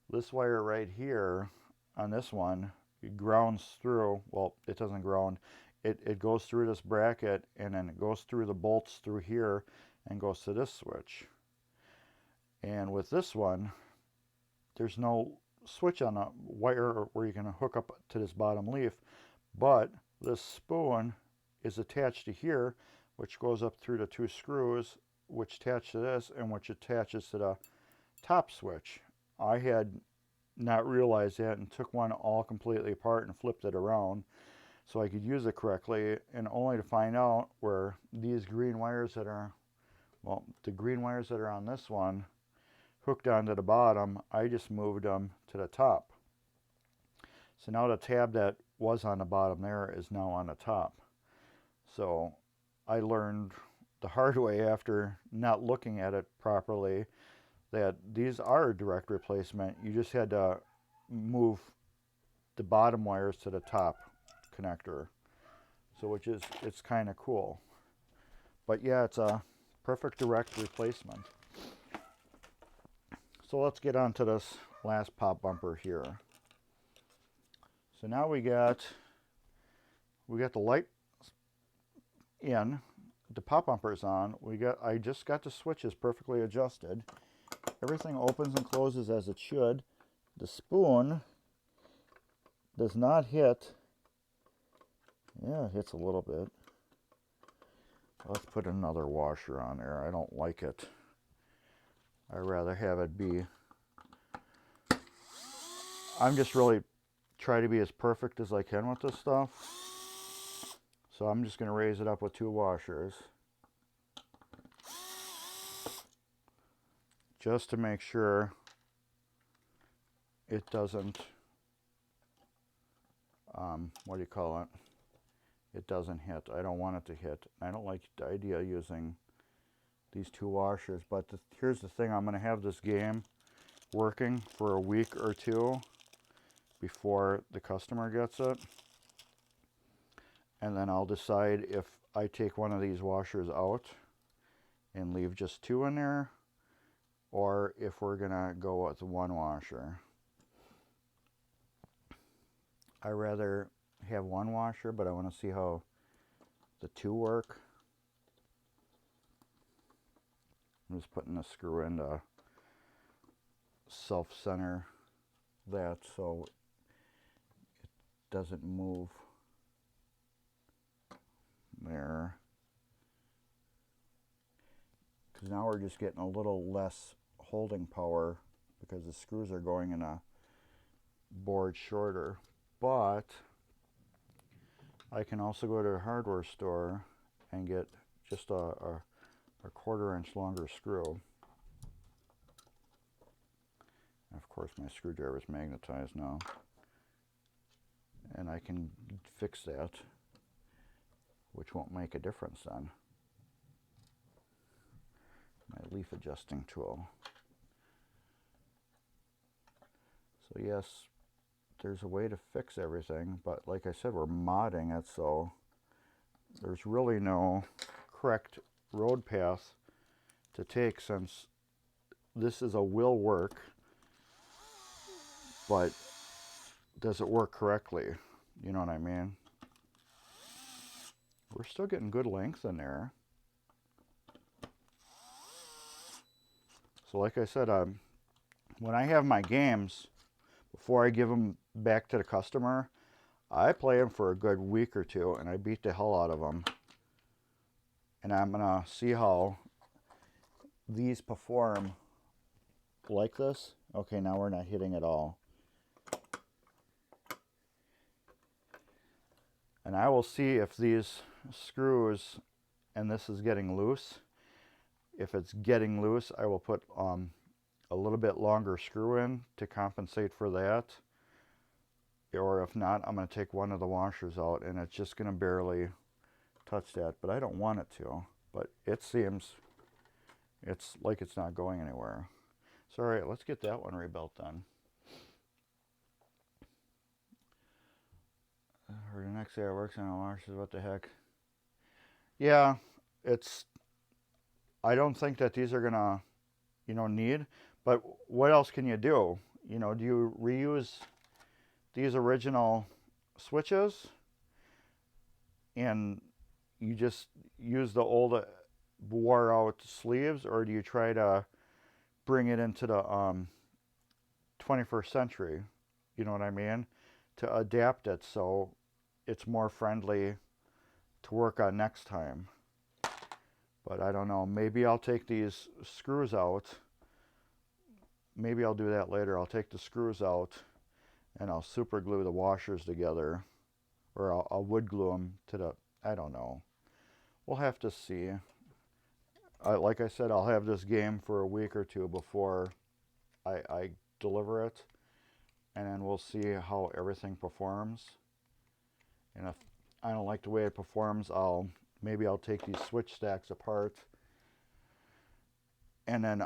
This wire right here on this one, it grounds through, well, it doesn't ground, it goes through this bracket, and then it goes through the bolts through here and goes to this switch. And with this one, there's no switch on the wire where you can hook up to this bottom leaf, but this spoon is attached to here, which goes up through the 2 screws, which attach to this and which attaches to the top switch. I had not realized that and took one all completely apart and flipped it around so I could use it correctly, and only to find out where these green wires that are, well, the green wires that are on this one hooked onto the bottom, I just moved them to the top. So now the tab that was on the bottom there is now on the top. So I learned the hard way after not looking at it properly that these are a direct replacement. You just had to move the bottom wires to the top connector. So it's kind of cool. But yeah, it's a perfect direct replacement. So let's get on to this last pop bumper here. So now we got the light in, the pop bumper's on. I just got the switches perfectly adjusted. Everything opens and closes as it should. The spoon does not hit. Yeah, it hits a little bit. Let's put another washer on there. I don't like it. I'd rather have it be. I'm just really trying to be as perfect as I can with this stuff. So I'm just going to raise it up with 2 washers, just to make sure it doesn't, what do you call it? It doesn't hit. I don't want it to hit. I don't like the idea of using these 2 washers, but here's the thing. I'm going to have this game working for a week or 2, before the customer gets it. And then I'll decide if I take one of these washers out and leave just 2 in there, or if we're gonna go with 1 washer. I rather have 1 washer, but I want to see how the 2 work. I'm just putting the screw in to self-center that so it doesn't move. There. Because now we're just getting a little less holding power because the screws are going in a board shorter. But I can also go to a hardware store and get just a 1/4 inch longer screw. And of course my screwdriver is magnetized now. And I can fix that, which won't make a difference then. My leaf adjusting tool. So yes, there's a way to fix everything, but like I said, we're modding it, so there's really no correct road path to take, since this is a will work, but does it work correctly? You know what I mean? We're still getting good length in there. So like I said, when I have my games, before I give them back to the customer, I play them for a good week or 2, and I beat the hell out of them. And I'm gonna see how these perform like this. Okay, now we're not hitting at all. And I will see if these screws, and this is getting loose. If it's getting loose, I will put a little bit longer screw in to compensate for that. Or if not, I'm going to take one of the washers out, and it's just going to barely touch that. But I don't want it to. But it seems it's like it's not going anywhere. So all right, let's get that one rebuilt then. Or the next day it works on a washer, what the heck. Yeah, I don't think that these are gonna, need, but what else can you do? Do you reuse these original switches and you just use the old wore out sleeves, or do you try to bring it into the 21st century? You know what I mean? To adapt it so it's more friendly to work on next time. But I don't know, maybe I'll take these screws out. Maybe I'll do that later. I'll take the screws out and I'll super glue the washers together, or I'll wood glue them to the, I don't know. We'll have to see. Like I said, I'll have this game for a week or 2 before I deliver it, and then we'll see how everything performs. And if I don't like the way it performs, maybe I'll take these switch stacks apart, and then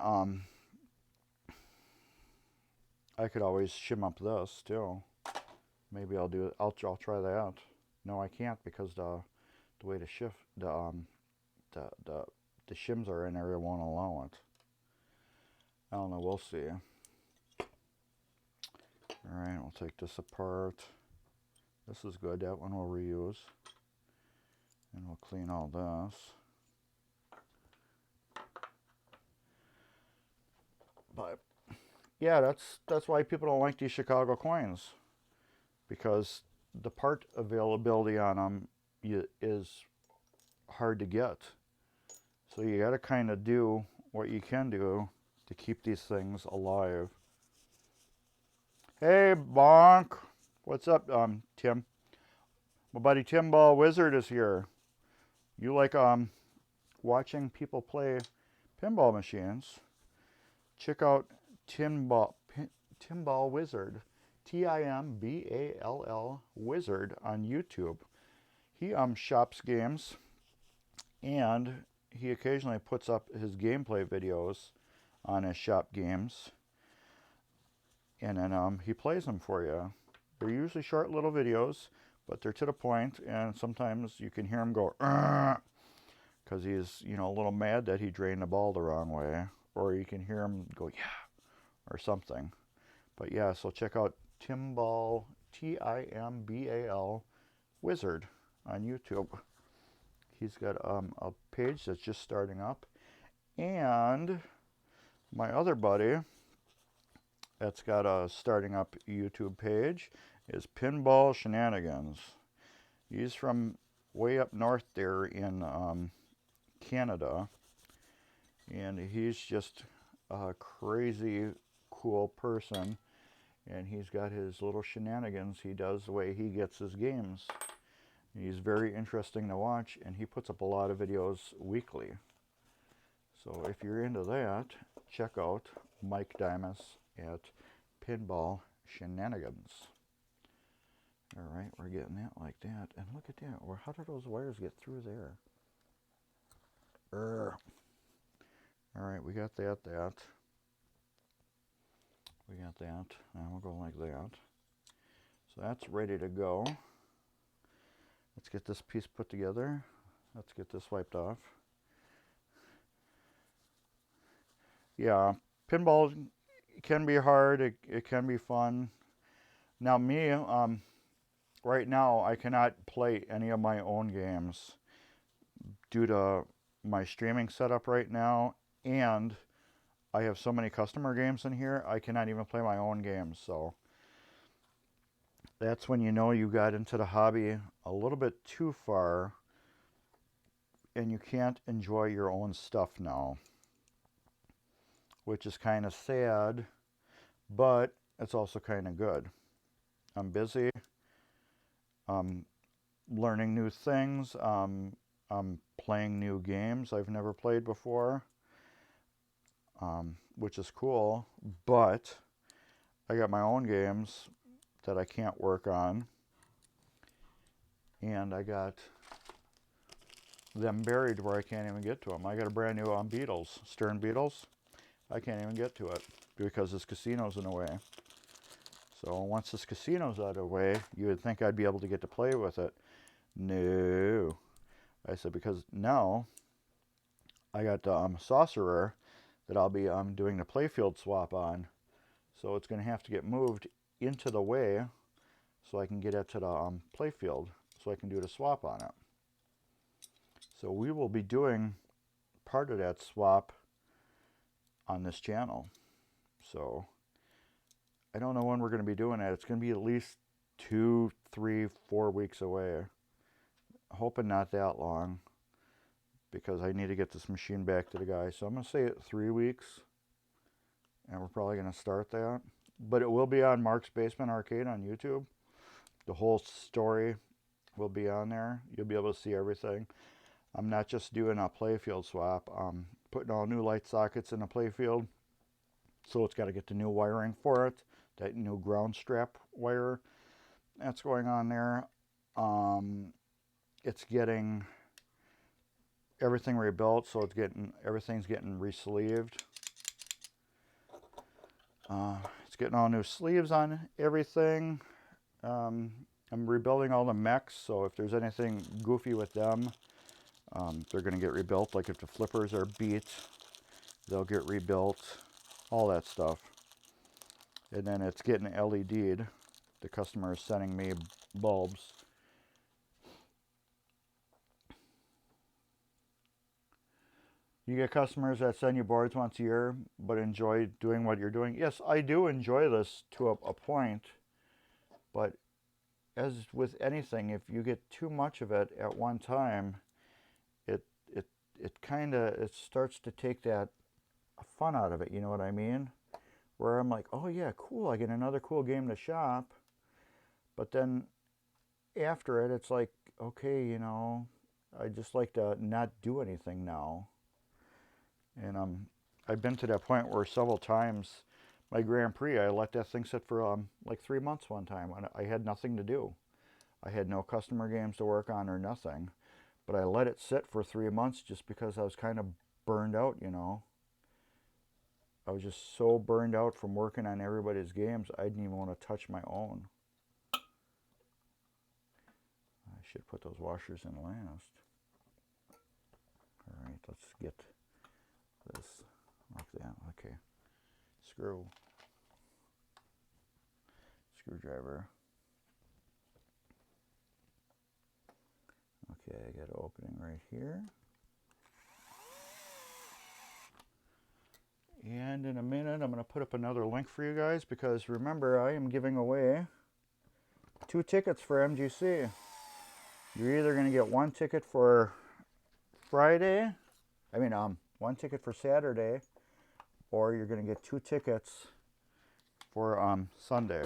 I could always shim up this too. Maybe I'll do it. I'll try that. No, I can't, because the way the shims are in there, it won't allow it. I don't know. We'll see. All right, we'll take this apart. This is good. That one we'll reuse. And we'll clean all this. But yeah, that's why people don't like these Chicago coins, because the part availability on them is hard to get. So you got to kind of do what you can do to keep these things alive. Hey, Bonk. What's up, Tim? My buddy Pinball Wizard is here. You like watching people play pinball machines? Check out Pinball Wizard, Timball Wizard on YouTube. He shops games, and he occasionally puts up his gameplay videos on his shop games, and then he plays them for you. They're usually short little videos, but they're to the point, and sometimes you can hear him go, because he's, you know, a little mad that he drained the ball the wrong way, or you can hear him go, yeah, or something. But yeah, so check out Pinball, T-I-M-B-A-L, Wizard on YouTube. He's got a page that's just starting up. And my other buddy that's got a starting up YouTube page is Pinball Shenanigans. He's from way up north there in Canada. And he's just a crazy cool person. And he's got his little shenanigans he does the way he gets his games. He's very interesting to watch, and he puts up a lot of videos weekly. So if you're into that, check out Mike Dimas at Pinball Shenanigans. All right, we're getting that like that. And look at that. How did those wires get through there? All right, we got that. We got that. Now we'll go like that. So that's ready to go. Let's get this piece put together. Let's get this wiped off. Yeah, pinball can be hard. It can be fun. Now me, right now I cannot play any of my own games due to my streaming setup right now, and I have so many customer games in here, I cannot even play my own games. So that's when you know you got into the hobby a little bit too far and you can't enjoy your own stuff now, which is kind of sad, but it's also kind of good. I'm busy. I'm learning new things. I'm playing new games I've never played before, which is cool, but I got my own games that I can't work on, and I got them buried where I can't even get to them. I got a brand new Beetles, Stern Beetles. I can't even get to it because this casino's in the way. So once this casino's out of the way, you would think I'd be able to get to play with it. No. I said, because now I got the Sorcerer that I'll be doing the Playfield Swap on. So it's going to have to get moved into the way so I can get it to the Playfield so I can do the swap on it. So we will be doing part of that swap on this channel. So I don't know when we're going to be doing it. It's going to be at least 2, 3, 4 weeks away. Hoping not that long, because I need to get this machine back to the guy. So I'm going to say it 3 weeks, and we're probably going to start that. But it will be on Mark's Basement Arcade on YouTube. The whole story will be on there. You'll be able to see everything. I'm not just doing a Playfield swap. I'm putting all new light sockets in the Playfield. So it's got to get the new wiring for it. That new ground strap wire. That's going on there. It's getting everything rebuilt, so everything's getting re-sleeved. It's getting all new sleeves on everything. I'm rebuilding all the mechs, so if there's anything goofy with them, they're going to get rebuilt. Like if the flippers are beat, they'll get rebuilt. All that stuff. And then it's getting LED'd. The customer is sending me bulbs. You get customers that send you boards once a year, but enjoy doing what you're doing. Yes, I do enjoy this to a point, but as with anything, if you get too much of it at one time, it starts to take that fun out of it. You know what I mean? Where I'm like, oh yeah, cool, I get another cool game to shop, but then after it, it's like, okay, you know, I just like to not do anything now. And I've been to that point where several times my Grand Prix, I let that thing sit for like 3 months one time when I had nothing to do. I had no customer games to work on or nothing, but I let it sit for 3 months just because I was kind of burned out, you know. I was just so burned out from working on everybody's games, I didn't even want to touch my own. Should put those washers in last. All right, let's get this like that. Okay, screwdriver. Okay, I got an opening right here. And in a minute, I'm going to put up another link for you guys because remember, I am giving away 2 tickets for MGC. You're either going to get 1 ticket for Friday, 1 ticket for Saturday, or you're going to get 2 tickets for Sunday.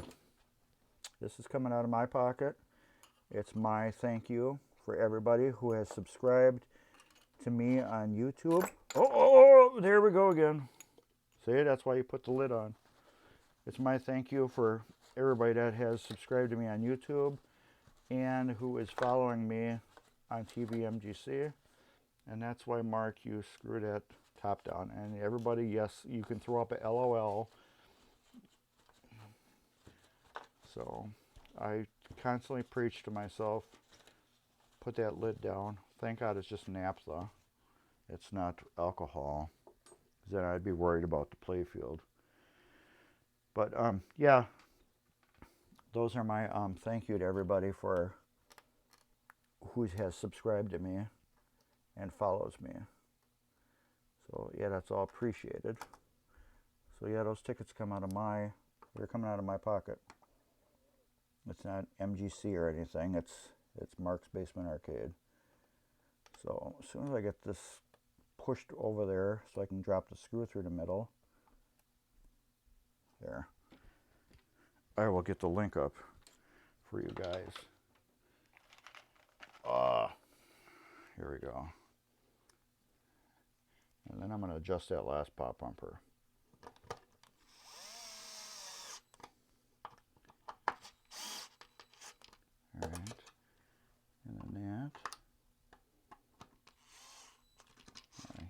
This is coming out of my pocket. It's my thank you for everybody who has subscribed to me on YouTube. Oh, there we go again. See, that's why you put the lid on. It's my thank you for everybody that has subscribed to me on YouTube and who is following me on tvMGC. And that's why, Mark, you screw that top down. And everybody, yes, you can throw up a LOL. So I constantly preach to myself, put that lid down. Thank God it's just naphtha. It's not alcohol. Then I'd be worried about the Playfield. But yeah, those are my thank you to everybody for who has subscribed to me and follows me. So yeah, that's all appreciated. So yeah, those tickets come out of they're coming out of my pocket. It's not MGC or anything. It's Mark's Basement Arcade. So as soon as I get this pushed over there so I can drop the screw through the middle. There. I will get the link up for you guys. Here we go. And then I'm going to adjust that last pop bumper. All right. And then that.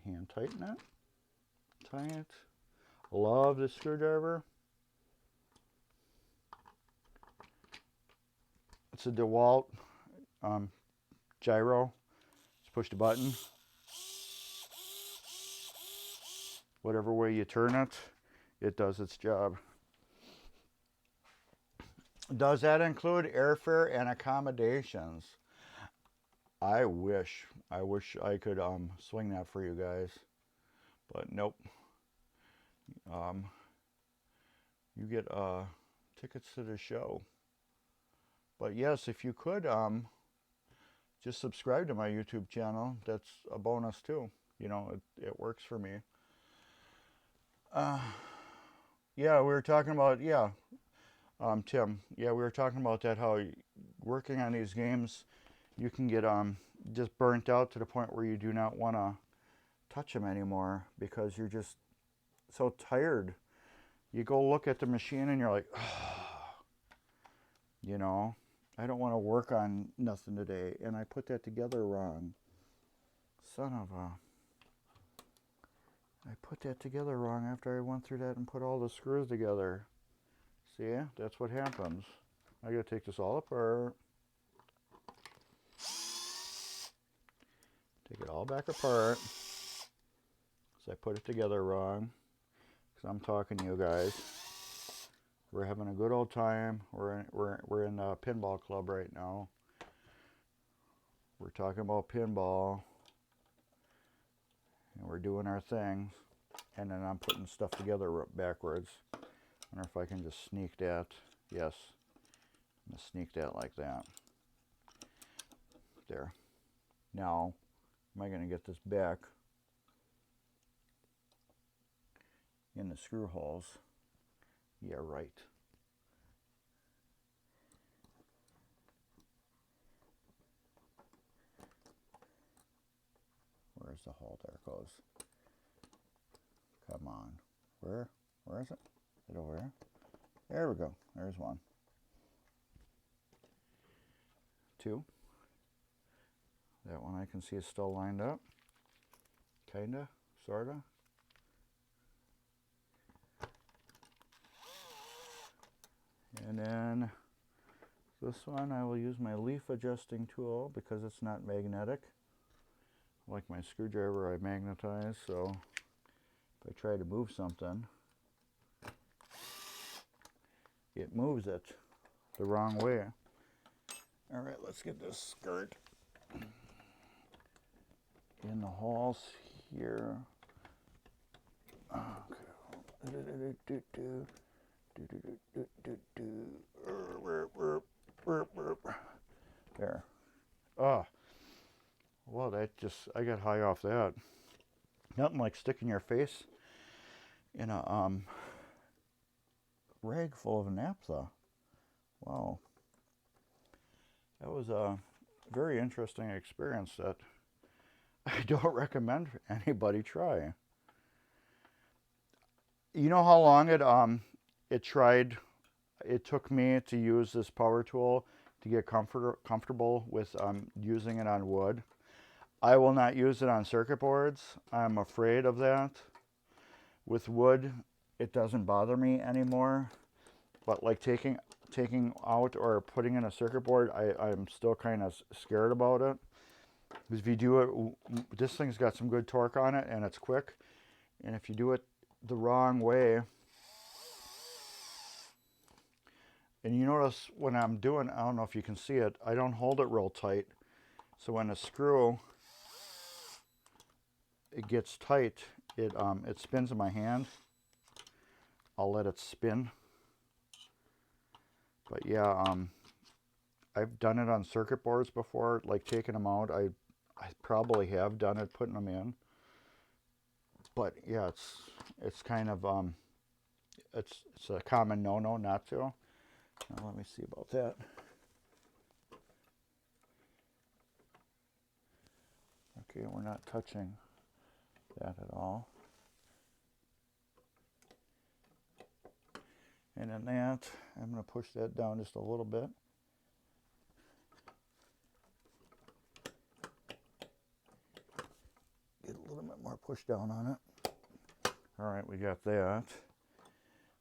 Hand tighten it. Tight. Love this screwdriver. It's a DeWalt gyro. Just push the button. Whatever way you turn it, it does its job. Does that include airfare and accommodations? I wish I could swing that for you guys, but nope. You get tickets to the show. But yes, if you could just subscribe to my YouTube channel, that's a bonus too. You know, it works for me. Yeah, we were talking about, Tim, we were talking about that, how working on these games, you can get just burnt out to the point where you do not want to touch them anymore because you're just so tired. You go look at the machine and you're like, you know, I don't want to work on nothing today, and I put that together wrong. Son of a... I put that together wrong after I went through that and put all the screws together. See, that's what happens. I gotta take this all apart. Take it all back apart. So I put it together wrong. Because I'm talking to you guys. We're having a good old time. We're in a pinball club right now. We're talking about pinball. And we're doing our thing. And then I'm putting stuff together backwards. I wonder if I can just sneak that. Yes. I'm going to sneak that like that. There. Now, am I going to get this back in the screw holes? Yeah, right. Where's the hole? There it goes. Come on. Where is it? Is it over here? There we go. There's one. Two. That one I can see is still lined up. Kinda, sorta. And then This one I will use my leaf adjusting tool because it's not magnetic. Like my screwdriver, I magnetize, so if I try to move something, it moves it the wrong way. All right, let's get this skirt in the holes here. Okay. There. Oh, well, that just, I got high off that. Nothing like sticking your face in a rag full of naphtha. Wow. That was a very interesting experience that I don't recommend anybody try. You know how long it took me to use this power tool to get comfortable with using it on wood? I will not use it on circuit boards. I'm afraid of that. With wood, it doesn't bother me anymore. But like taking out or putting in a circuit board, I'm still kind of scared about it. Because if you do it, this thing's got some good torque on it and it's quick. And if you do it the wrong way, and you notice when I'm doing, I don't know if you can see it, I don't hold it real tight. So when the screw, it gets tight, it spins in my hand. I'll let it spin. But yeah, I've done it on circuit boards before, like taking them out. I probably have done it putting them in. But yeah, it's kind of it's a common no-no not to. Now let me see about that. Okay, we're not touching that at all. And then that, I'm going to push that down just a little bit. Get a little bit more push down on it. All right, we got that.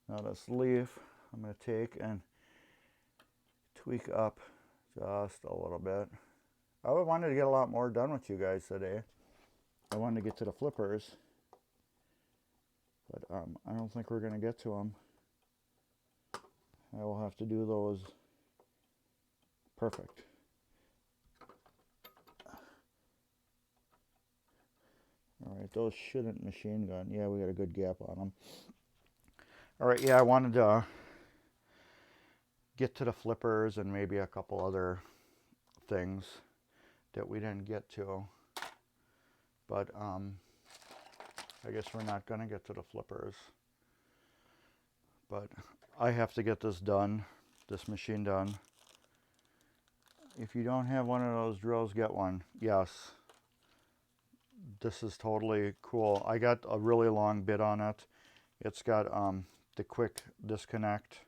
Now this leaf, I'm going to take and tweak up just a little bit. I wanted to get a lot more done with you guys today. I wanted to get to the flippers, but I don't think we're going to get to them. I will have to do those perfect. All right, those shouldn't machine gun. Yeah, we got a good gap on them. All right, yeah, I wanted to get to the flippers and maybe a couple other things that we didn't get to. But I guess we're not going to get to the flippers. But I have to get this done, this machine done. If you don't have one of those drills, get one. Yes. This is totally cool. I got a really long bit on it. It's got the quick disconnect.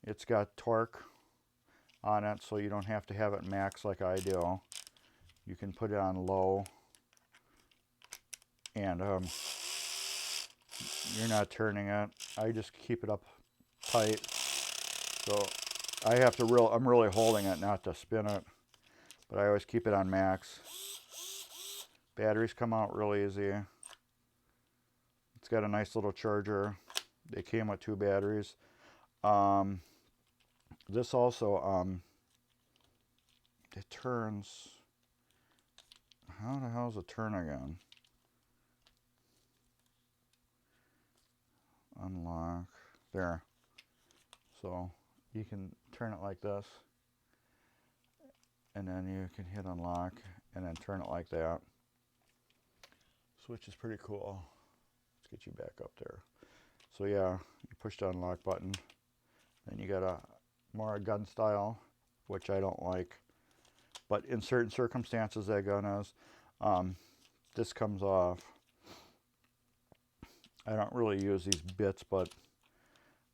It's got torque on it, so you don't have to have it max like I do. You can put it on low, and you're not turning it. I just keep it up tight. So I have to I'm really holding it not to spin it, but I always keep it on max. Batteries come out real easy. It's got a nice little charger. They came with 2 batteries. This also, it turns. How the hell does it turn again? Unlock. There. So you can turn it like this. And then you can hit unlock and then turn it like that. Switch is pretty cool. Let's get you back up there. So yeah, you push the unlock button. Then you got a more gun style, which I don't like. But in certain circumstances that gun is. This comes off. I don't really use these bits, but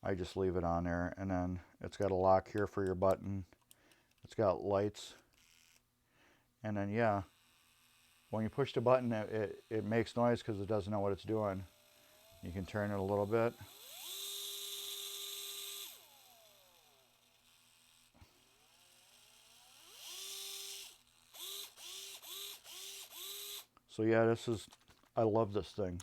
I just leave it on there. And then it's got a lock here for your button. It's got lights. And then yeah, when you push the button, it makes noise because it doesn't know what it's doing. You can turn it a little bit. So yeah, I love this thing.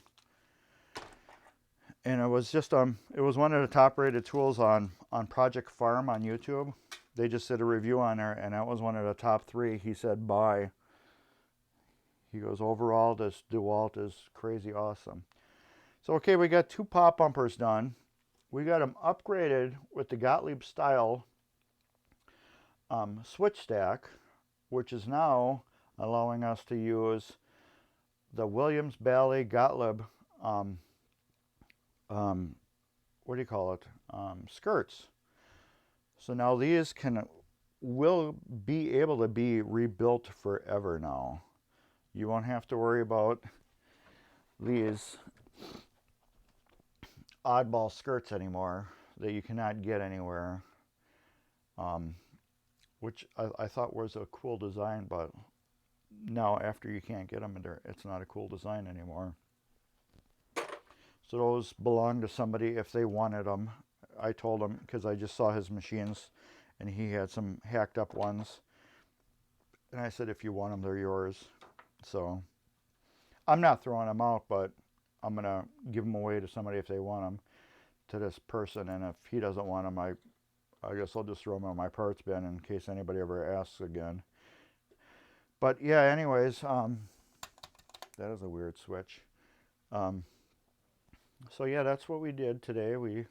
And it was just it was one of the top rated tools on Project Farm on YouTube. They just did a review on there, and that was one of the top 3. He said buy. He goes, overall this DeWalt is crazy awesome. So okay, we got 2 pop bumpers done. We got them upgraded with the Gottlieb style switch stack, which is now allowing us to use the Williams Bally Gottlieb what do you call it, skirts. So now these will be able to be rebuilt forever now. You won't have to worry about these oddball skirts anymore that you cannot get anywhere, which I thought was a cool design, but now after you can't get them, it's not a cool design anymore. So those belong to somebody if they wanted them. I told him, because I just saw his machines and he had some hacked up ones, and I said, if you want them, they're yours. So I'm not throwing them out, but I'm gonna give them away to somebody if they want them, to this person. And if he doesn't want them, I guess I'll just throw them in my parts bin in case anybody ever asks again. But yeah, anyways, that is a weird switch. So yeah, that's what we did today. We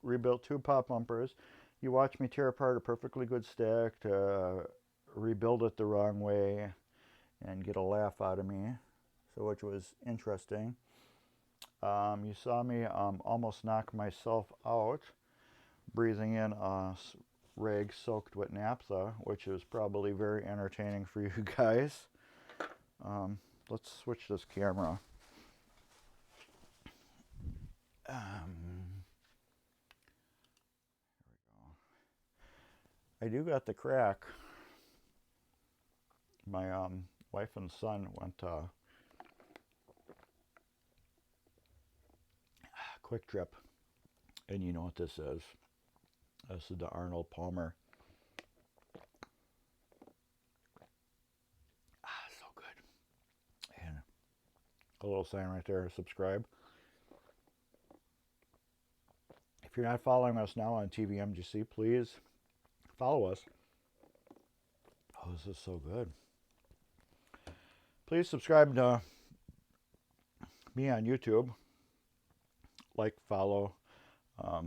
rebuilt 2 pop bumpers. You watch me tear apart a perfectly good stack to rebuild it the wrong way and get a laugh out of me, so which was interesting. You saw me almost knock myself out breathing in a rag soaked with naphtha, which is probably very entertaining for you guys. Let's switch this camera. There we go. I do got the crack. My wife and son went Quick Trip, and you know what this is. This is the Arnold Palmer. So good. And a little sign right there, subscribe. If you're not following us now on tvMGC, please follow us. Oh, this is so good. Please subscribe to me on YouTube. Like, follow. Let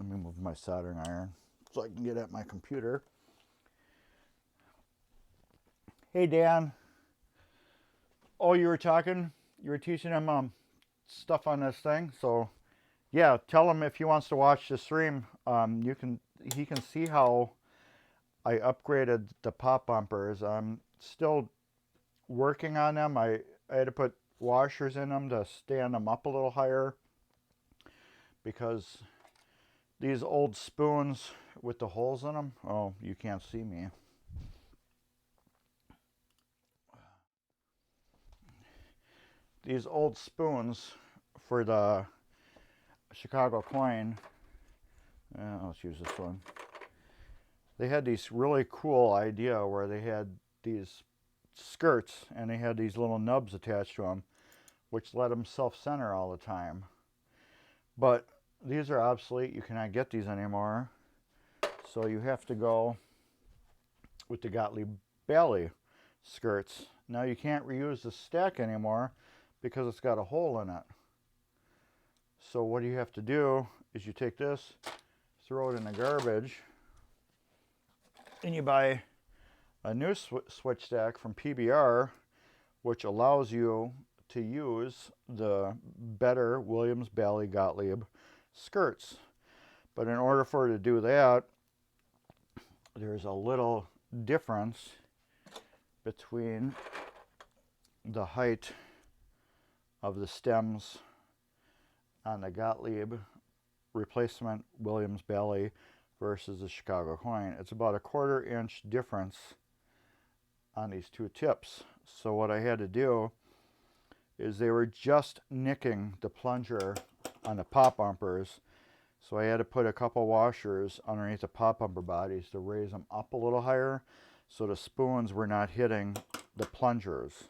me move my soldering iron so I can get at my computer. Hey, Dan. Oh, you were teaching him stuff on this thing. So, yeah, tell him if he wants to watch the stream. He can see how I upgraded the pop bumpers. I'm still working on them. I had to put washers in them to stand them up a little higher, because these old spoons with the holes in them, oh, you can't see me. These old spoons for the Chicago coin, let's use this one. They had these really cool idea where they had these skirts and they had these little nubs attached to them, which let them self-center all the time. But these are obsolete. You cannot get these anymore. So you have to go with the Gottlieb Bally skirts. Now you can't reuse the stack anymore because it's got a hole in it. So what you have to do is you take this, throw it in the garbage, and you buy a new switch stack from PBR, which allows you to use the better Williams Bally Gottlieb skirts. But in order for it to do that, there's a little difference between the height of the stems on the Gottlieb replacement Williams Bally versus the Chicago coin. It's about a 1/4 inch difference on these two tips. So what I had to do is they were just nicking the plunger on the pop bumpers. So I had to put a couple washers underneath the pop bumper bodies to raise them up a little higher so the spoons were not hitting the plungers.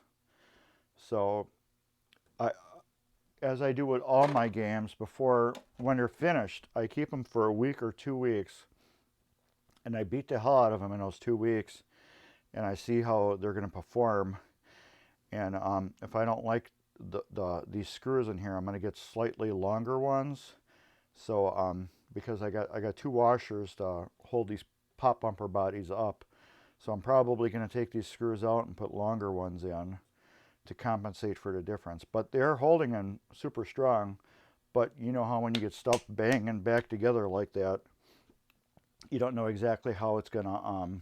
So I, as I do with all my games, before when they're finished, I keep them for a week or 2 weeks, and I beat the hell out of them in those 2 weeks, and I see how they're going to perform. And if I don't like these screws in here, I'm going to get slightly longer ones. So because I got 2 washers to hold these pop bumper bodies up, so I'm probably going to take these screws out and put longer ones in to compensate for the difference. But they're holding in super strong. But you know how when you get stuff banging back together like that, you don't know exactly how it's going to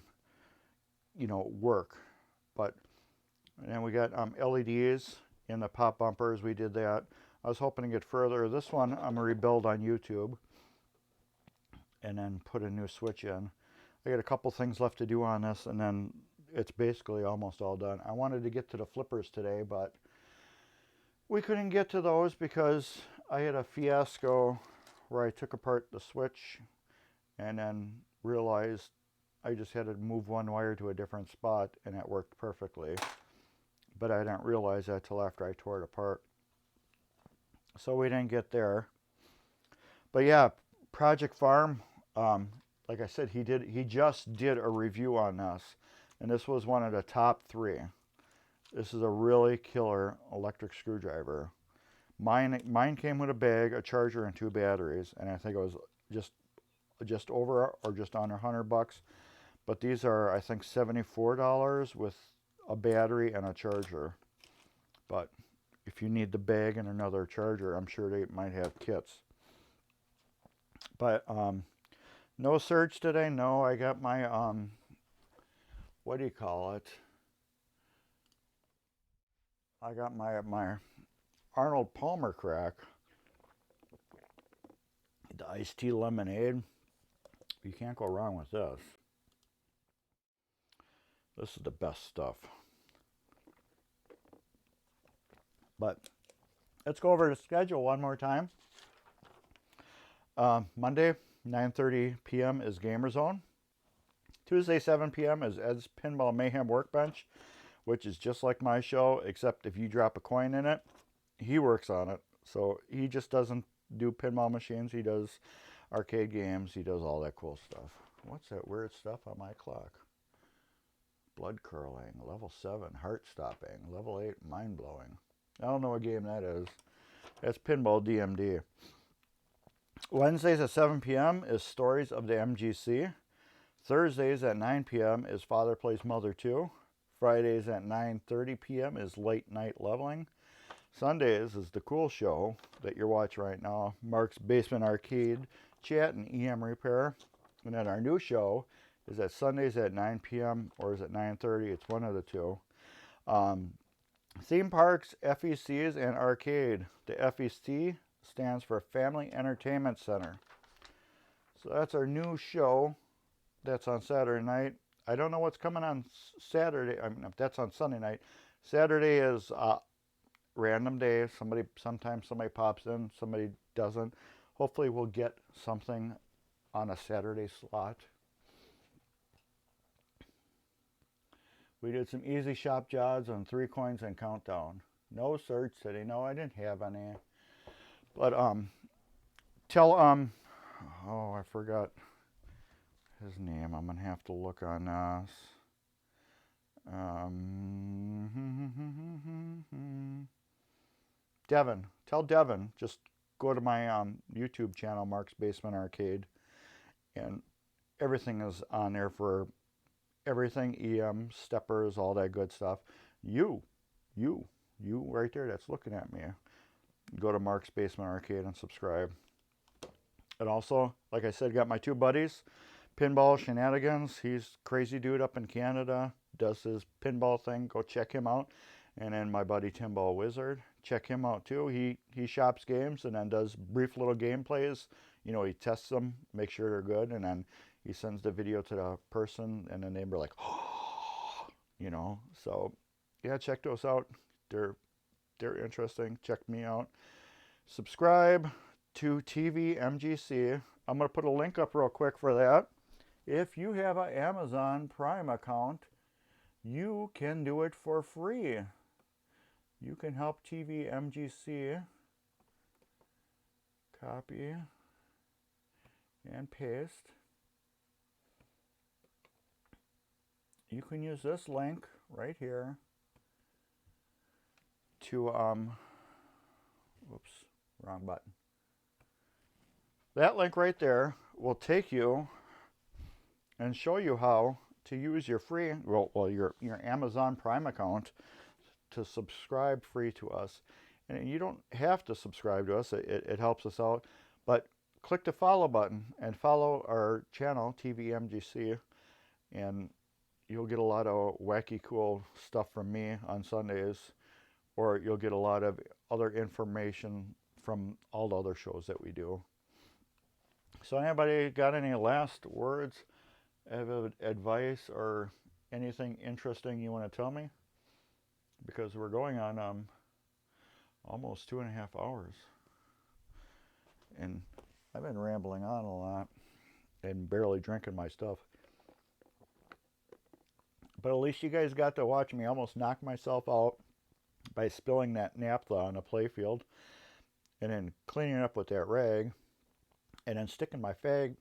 work. But and then we got LEDs in the pop bumpers. We did that. I was hoping to get further. This one I'm going to rebuild on YouTube and then put a new switch in. I got a couple things left to do on this, and then it's basically almost all done. I wanted to get to the flippers today, but we couldn't get to those because I had a fiasco where I took apart the switch and then realized I just had to move one wire to a different spot, and it worked perfectly. But I didn't realize that till after I tore it apart. So we didn't get there. But yeah, Project Farm, like I said, he just did a review on this, and this was one of the top 3. This is a really killer electric screwdriver. Mine came with a bag, a charger, and 2 batteries, and I think it was just over or just under $100. But these are, I think, $74 with a battery and a charger. But if you need the bag and another charger, I'm sure they might have kits. But no surge today. No, I got my what do you call it? I got my Arnold Palmer crack, the iced tea lemonade. You can't go wrong with this. This is the best stuff. But let's go over the schedule one more time. Monday, 9:30 p.m. is Gamer Zone. Tuesday, 7 p.m. is Ed's Pinball Mayhem Workbench, which is just like my show, except if you drop a coin in it, he works on it. So he just doesn't do pinball machines. He does arcade games. He does all that cool stuff. What's that weird stuff on my clock? Blood curling, level 7, heart stopping, level 8, mind blowing. I don't know what game that is. That's Pinball DMD. Wednesdays at 7 p.m. is Stories of the MGC. Thursdays at 9 p.m. is Father Plays Mother 2. Fridays at 9:30 p.m. is Late Night Leveling. Sundays is the cool show that you're watching right now, Mark's Basement Arcade Chat and EM Repair. And then our new show is at Sundays at 9 p.m. or is it 9:30? It's one of the two. Theme parks, FECs, and arcade. The FEC stands for Family Entertainment Center. So that's our new show. That's on Saturday night. I don't know what's coming on Saturday. I mean, that's on Sunday night. Saturday is random day. Sometimes somebody pops in, somebody doesn't. Hopefully we'll get something on a Saturday slot. We did some easy shop jobs on 3 coins and countdown. No search today. No, I didn't have any. But oh, I forgot his name. I'm gonna have to look on this. Devin. Tell Devin. Just go to my YouTube channel, Mark's Basement Arcade, and everything is on there for everything, EM, steppers, all that good stuff. You right there that's looking at me. Go to Mark's Basement Arcade and subscribe. And also, like I said, got my 2 buddies, Pinball Shenanigans. He's a crazy dude up in Canada, does his pinball thing. Go check him out. And then my buddy Pinball Wizard, check him out too. He shops games and then does brief little gameplays. You know, he tests them, make sure they're good, and then he sends the video to the person, and then they're like, oh, you know. So yeah, check those out. They're interesting. Check me out. Subscribe to tvMGC. I'm going to put a link up real quick for that. If you have an Amazon Prime account, you can do it for free. you can help tvMGC copy and paste. You can use this link right here to, whoops, wrong button. That link right there will take you and show you how to use your free, your Amazon Prime account to subscribe free to us. And you don't have to subscribe to us, it helps us out, but click the follow button and follow our channel, tvMGC, and you'll get a lot of wacky, cool stuff from me on Sundays, or you'll get a lot of other information from all the other shows that we do. So anybody got any last words, advice, or anything interesting you want to tell me? Because we're going on almost 2.5 hours. And I've been rambling on a lot and barely drinking my stuff. But at least you guys got to watch me almost knock myself out by spilling that naphtha on the playfield and then cleaning it up with that rag and then sticking my face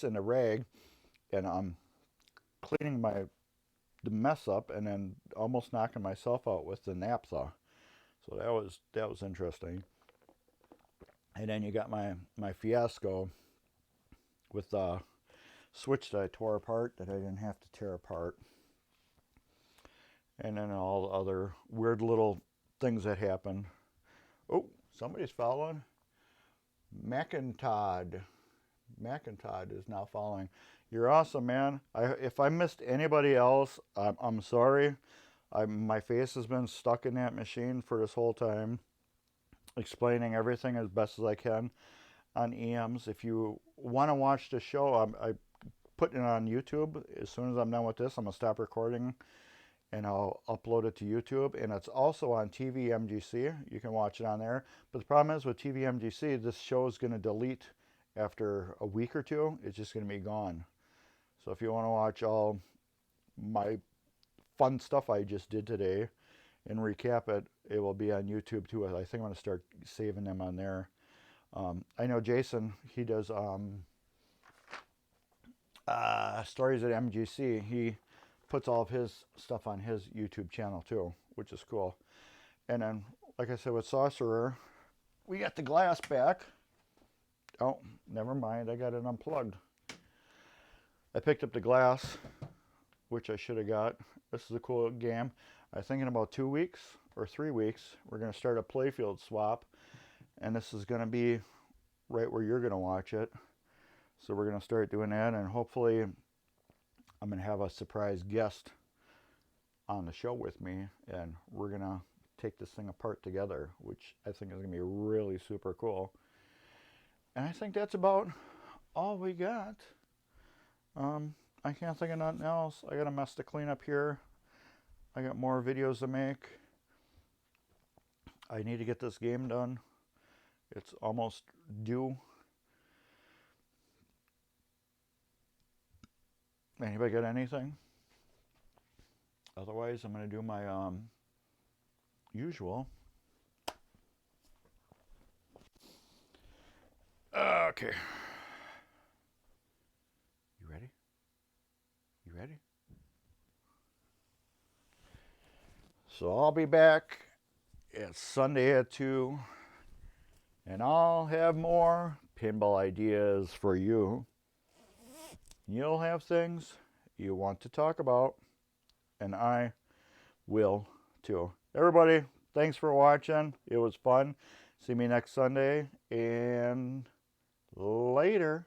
in the rag and cleaning the mess up and then almost knocking myself out with the naphtha. So that was interesting. And then you got my fiasco with the switch that I tore apart that I didn't have to tear apart. And then all the other weird little things that happen. Oh, somebody's following. McIntodd is now following. You're awesome, man. If I missed anybody else, I'm sorry. My face has been stuck in that machine for this whole time, explaining everything as best as I can on EMs. If you want to watch the show, I put it on YouTube. As soon as I'm done with this, I'm going to stop recording and I'll upload it to YouTube. And it's also on tvMGC. You can watch it on there. But the problem is with tvMGC, this show is going to delete after a week or two. It's just going to be gone. So if you want to watch all my fun stuff I just did today and recap it, it will be on YouTube too. I think I'm going to start saving them on there. I know Jason, he does stories at MGC. He puts all of his stuff on his YouTube channel too, which is cool. And then, like I said, with Sorcerer, we got the glass back. Oh, never mind, I got it unplugged. I picked up the glass, which I should have got. This is a cool game. I think in about 2 weeks or 3 weeks, we're going to start a Playfield Swap. And this is going to be right where you're going to watch it. So we're going to start doing that. And hopefully I'm going to have a surprise guest on the show with me. And we're going to take this thing apart together, which I think is going to be really super cool. And I think that's about all we got. I can't think of nothing else. I got a mess to clean up here. I got more videos to make. I need to get this game done. It's almost due. Anybody got anything? Otherwise, I'm going to do my usual. Okay. You ready? You ready? So I'll be back. It's Sunday at 2. And I'll have more pinball ideas for you. You'll have things you want to talk about. And I will too. Everybody, thanks for watching. It was fun. See me next Sunday. And later.